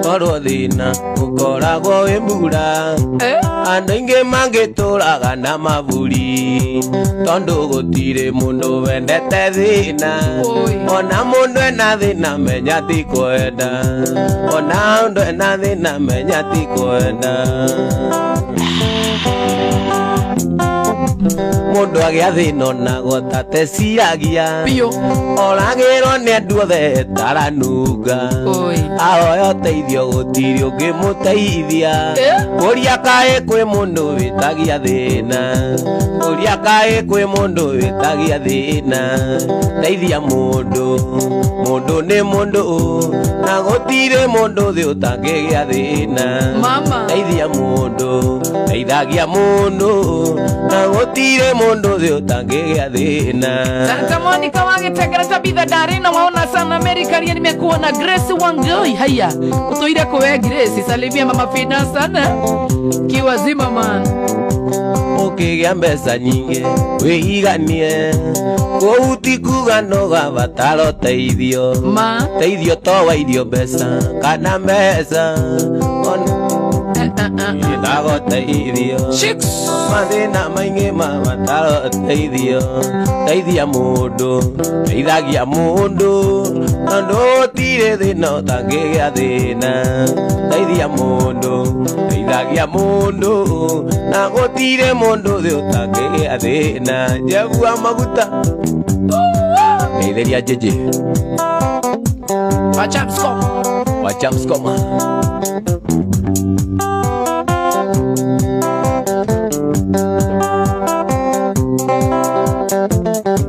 Korwo thina ukoragwo wi mbura andu ingi mangituraga na maburi tondu gutire mundu wendete thina ona mundu ena thina menya ti kwenda ona mundu ena thina menya ti kwenda. Mundu agia thina onago tateciragia oragirwo ni andu othe taranunga ahoya uteithio gutiri ungimuteithia kuria kae kwi mundu witagia thina kuria kae kwi mundu witagia thina teithia mundu mundu ni mundu na gutire mundu thi utangigia thina teithia mundu teithagia mundu na gutire mundu thi utangigia thina.
Santa Monica wagitegera Tabitha Darina waona sana America ria nimekuona Grace Wangui. Haya utoire kwa Grace, salimia mama Fina sana kiwazima man.
Ukigia mbeca nyingi wiganie kuuti kuga no gabataro teithio teithio to wa irio mbeca kana mbeca ndago teithio mathina maingi mabataro teithio teithia mundu teithagia mundu tondu gutire thina utangigia thina teithia mundu teithagia mundu na gutire mundu thi utangigia thina. Njegua maguta geithĩria jeje wachapskoma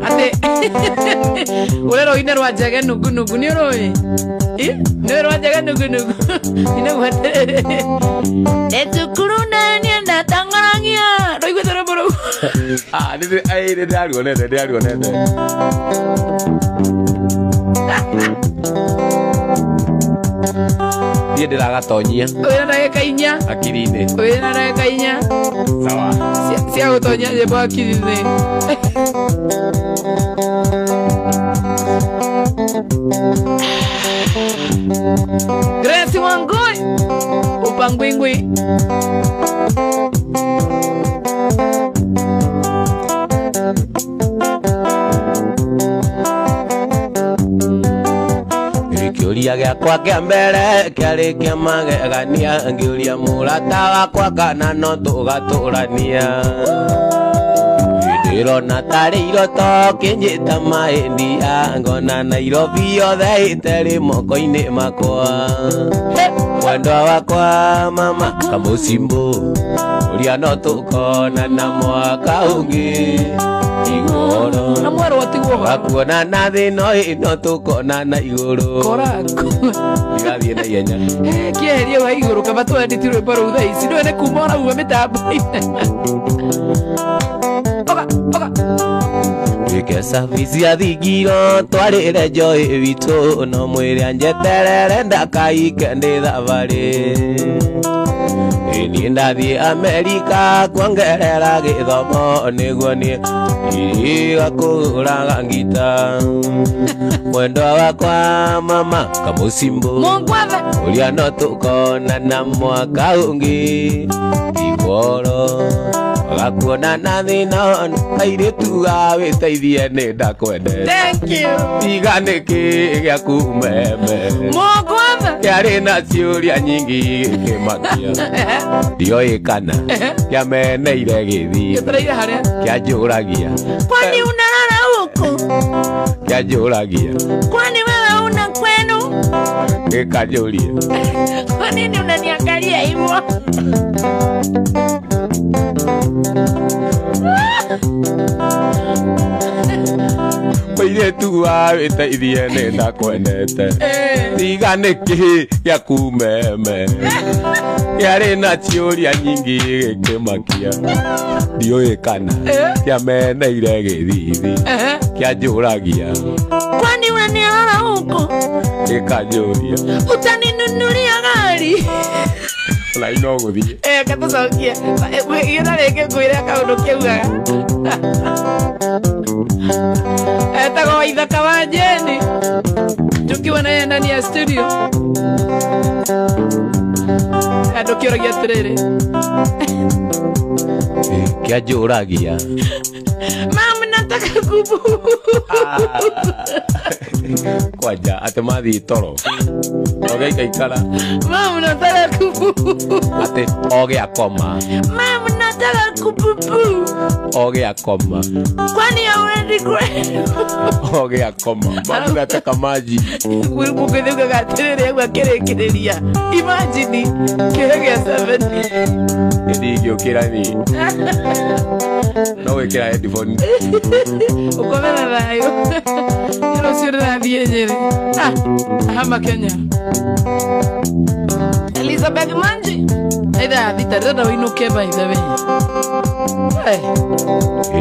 ate ulero ine rwajage nugu ni roi ne rwajage nugu ine wate etukuruna ni na tangarangia roi gwetera boro
ndio alionete Dia ndiragatonyia
wena ndagika 4
akiri-ini
wena ndagika 4
sawa
cia gutonyia nyimbo akiri-ini. Grace Wangui upangwingwi kiuria giakwa kia mbere kiari kia magegania ngiuria murata wakwa kana no tugaturania ndirona tari iroto kinjita maindia ngona Nairobi yothe iteri moko-ini makwa wendwa wakwa mama kamucimbu uria no tukona na mwaka ungi igoro na mwero watigwo
gakuona na thino ino tukona na iguru
korako
irathie na ihenya
kieherie wa iguru kaba twenditirwe mbaru thaa ici ndwene kuma ona uwe mitambo-ini wike service ya thigiro twarire Joy witu no mwire anjeterere ndakaike ndi thabari ni ndathie Amerika kuongerera githomo niguo ni igakuraga ngita mwendwa wakwa mama kamucimbu uria no tukona na mwaka ungi igoro gakuona na thina airitu witeithie ni ndakwendete. Thank you. Iga niki giaku meme. Mogwatha
Yari na ciuria nyingi kimakia Dioi kana Kia mene ire githi Kia juragia
Kwani unalala huko?
Kia juragia
Kwani wewe una kwenu?
Kika juria
Kwa nini unaniangalia hivyo?
Maire tu awita ithiene na kwenete Tiga niki ya kumeme Yari na ciuria nyingi kimakia Dioi kana Kia mene ire githithi Kia juragia
Kwani unanialala huko?
Kika juria
Utaninunulia gari?
La ino guthi
Katucokia Gina rĩngĩ ngwĩre kaũndũ kĩugaga Etagwo Waithaka wa Jeni tukiwa naye ndani ya studio Ndũkĩũragia atĩrĩrĩ
Kĩanjũragia
Mama nataka kubu
Kwanja ate mathi toro Oge ikara
Mama nataka kubu
Ate oge akoma
Mama nataka kubu
Oge akoma
Kwani hauendi kwenu
Oge akoma Mama nataka maji
Mugithuka gatirĩrĩ agua kĩrĩkĩrĩria Imagine kĩrĩa 7
Ndigĩũkĩra ni No wĩkĩra headphone
Ukomena thayũ Ĩro cio ndĩrathiĩ Nyĩrĩ Hama Kenya Elizabeth Manji Aitha thita ndĩrenda ũinũke by the way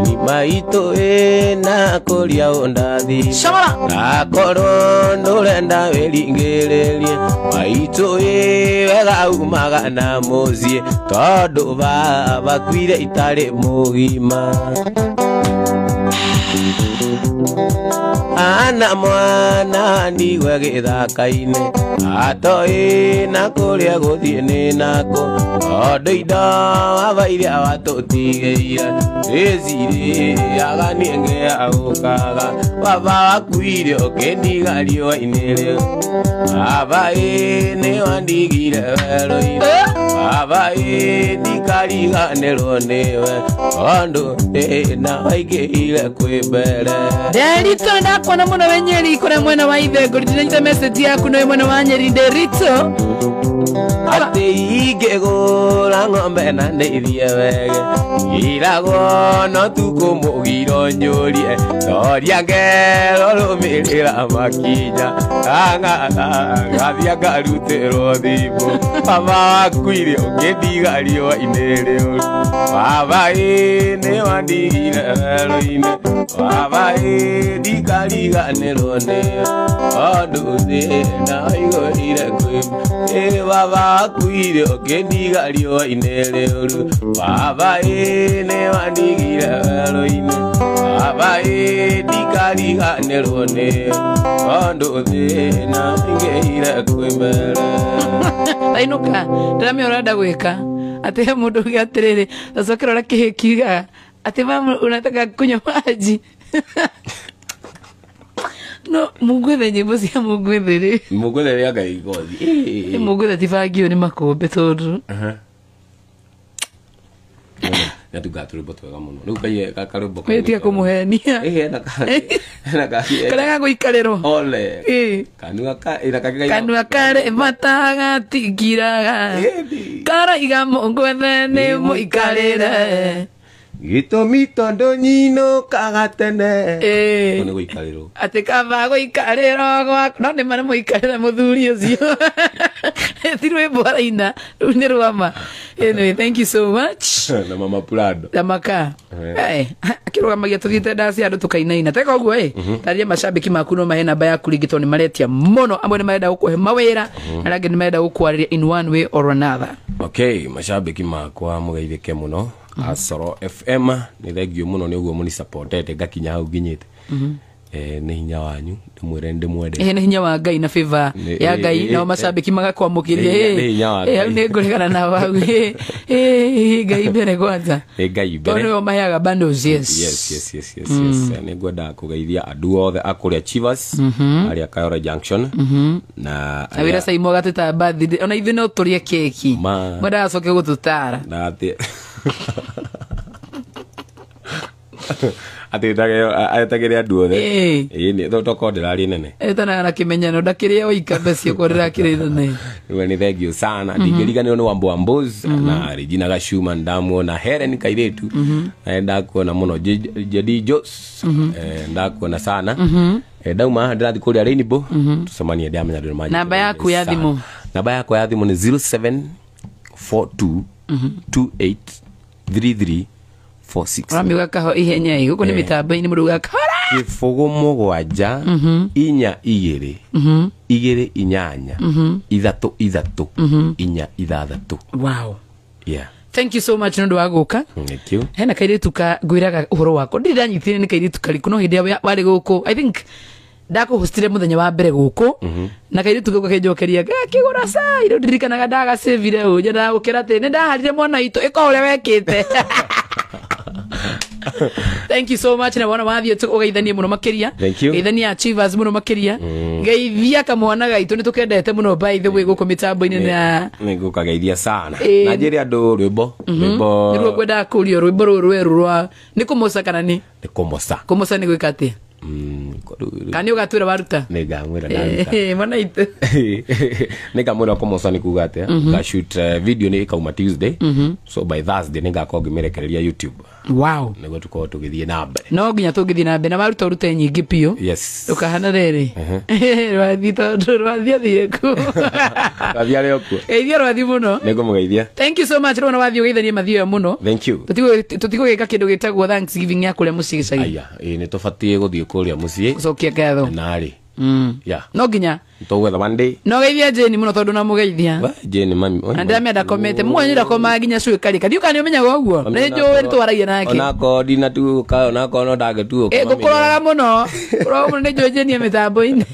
Ni maitũ ĩna kũria ũndathi
Shamara
Nakorwo ndũrenda wĩringĩrĩrie Maitũ wega umaga na mũciĩ Tondũ bakuire itarĩ mũgima Ana mwana ndigwe gĩthaka-inĩ Atoĩ na kũrĩa gũthiĩ nĩ nako Tondũ indo waba iria watũtigĩire Ĩcirĩ aganie ngĩagũkaga Baba wakuire ũkĩndiga riũa-inĩ rĩu Baba nĩ wandigire werũ-inĩ Baba ndikariganĩrwo nĩwe Tondũ ndĩna waingĩhire kwĩ mbere
Derito ndakuona mũno we Nyeri kũrĩa mwena wa Ithengo ndinanyita message yaku no mwena wa Nyeri Derito
Atĩ ingĩgũra ng'ombe na ndĩithie wege Iragwo no tukũmũgira nyũrie Toria ngero rũmĩrĩra makinya Gathia ngarutĩrwo thimũ Baba wakuire ũkĩndiga riũa-inĩ rĩũru Baba nĩ wandigire werũ-inĩ Baba ndikariganĩrwo nĩwe Tondũ thĩna waihũrire kwĩ Baba wakuire ũkĩndiga riũa-inĩ rĩũru Baba nĩ wandigire werũ-inĩ Baba ndikariganĩrwo nĩwe Tondũ thĩna waihũrire kwĩ mbere
Ainũka ndĩramenya ũrenda gwĩka Atĩ he mũndũ ũgĩ atĩrĩrĩ Tacokera ũrĩa kĩhĩ kiugaga Atĩ mama unataka kunywa maji No mugwethe nyĩmbo cia mugwethe rĩ
Mugwethe rĩ anga igothi
Mugwethe tifagio nĩ makũmbĩ tondũ
Nĩatugatũrĩmbo twega mũno Rĩu kaiyĩ karũmbo
Tiga kũmũhenia Karĩa gagũikarĩrwo
Ole
Kanua karĩ mataga tigiraga Karaiga mugwethe nĩ mũikarĩre
Gĩtũmi tondũ nyinũkaga tene Nĩ gũikarĩrwo
Atĩ kaba gũikarĩrwo gwaku No nĩ marĩ mũikarĩre mũthuri ũcio Ti rwĩmbo araina Rĩu nĩ rwama Anyway, thank you so much
Na mama Prado
Damaka Akĩrũgamagia tũthiĩte ndaci andũ tũkainaina Teka ũguo Tarĩria macambĩki maku no mahe namba yaku ringĩtwo nĩ maretia mũno Amwe nĩ marenda gũkũhe mawĩra Na angĩ nĩ marenda gũkwarĩria in one way or another
Okay, macambĩki makwa mũgeithĩke mũno Asoro FM nĩ thengio mũno nĩ ũguo mũni supportete ngakinya hau nginyĩte nĩ hinya wanyu ndĩmwĩre ndĩmwende
nĩ hinya wa Ngai na favor ya Ngai na macambĩki magakwamũkĩria nĩ ngũregana na wau Ngai mbere kwanza
Ngai mbere
nĩo maheaga bundles
yes nĩ ngwenda kũgeithia andũ othe akũrĩa Chivas arĩa Kayole Junction na
wĩra Saimo gatĩta birthday ona ithuĩ no tũrĩe keki mwenda acoke gũtũtara
na atĩ atagere andũ othe nĩ toko ndĩrarĩ nene
etanaga na kĩmenyano ndakĩrĩa oika mbecio kwa ndĩrakĩrĩ nene
nĩ thank you sana ndingĩriganĩrwo nĩ Wambo Wambos na Regina Gashuma ndamuona Helen Kairĩtu na ndakuona mũno Jadi Jos ndakuona sana ndauma ndĩrathiĩ kũrĩa Rainbow tucemanie ndĩamenya ndĩrĩ manyi
namba yaku ya thimũ
nĩ 0742283346
Ramiga kaho ihenya hii huko ni mitambo-inĩ mũruga kahora
Kifogo mũgwanja inya igĩrĩ igĩrĩ inyanya ithatũ ithatũ inya ithathatũ.
Wow.
Yeah.
Thank you so much nondu wa guka.
Thank you.
Hena kairitu ka ngwiraga uhoro wako ndindanyitire ni kairitu kariku no hindi ya wari guku I think ndako hostire muthenya wa mbere guku na kairitu guku kenjokeria kigura sai ndo ndirikanaga ndaga savire uja na gukira te ndaharire mwana itu iko ure wekite. Thank you so much na wana wathie tugeithanie muno makiria geithania Chivas muno makiria geithia kamwana gaitu ni tukendete muno by the way guku mitambo-ini na
niguka geithia sana na njiri andu rwimbo
niruo kwenda kurio rwimbo rweru rwa ni kumosa kana ni kumosa ni gwikate kani ugatwira waruta
nigamwira ndaruta
mwana itu
nigamwira kumosa ni kugate ga shoot video ni kauma Tuesday so by Thursday ningakongimerekereria YouTube.
Wow.
Nego tuko tugithie nambe
no nginya tugithie nambe na waruta urute nyingi pio
yes
ukahana rere rwathi ku
rwathi ari oku
geithia rwathi muno
nego mugeithia.
Thank you so much rona wathi ugeithanie mathio muno.
Thank you.
Tutiko gika kindu gitagwo Thanksgiving ya kuria mucii gicagi
aya ni tubatie guthie kuria mucii
gucokia ngatho
nari yeah
no nginya
tugwetha Monday
no geithia Jane muno tondu na mugeithia
Jane mami
andamia ndakomete mwenye ndakoma nginya cui karika thiuka ni umenya gwo ni njoo twaragia nake
onako dina tu ka onako no ndagetuo
gukuroraga muno ro ni njoo Jane mitambo-ini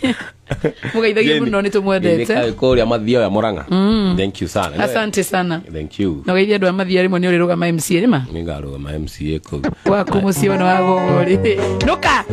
mugeithagia muno ni tumwendete
ni kuria mathio ya Murang'a. Thank you sana
asante sana
thank you
no geithia andu amathia rimo ni uriruga ma MC rima
ningaruga ma MC ko
waku mucio no wagogori nuka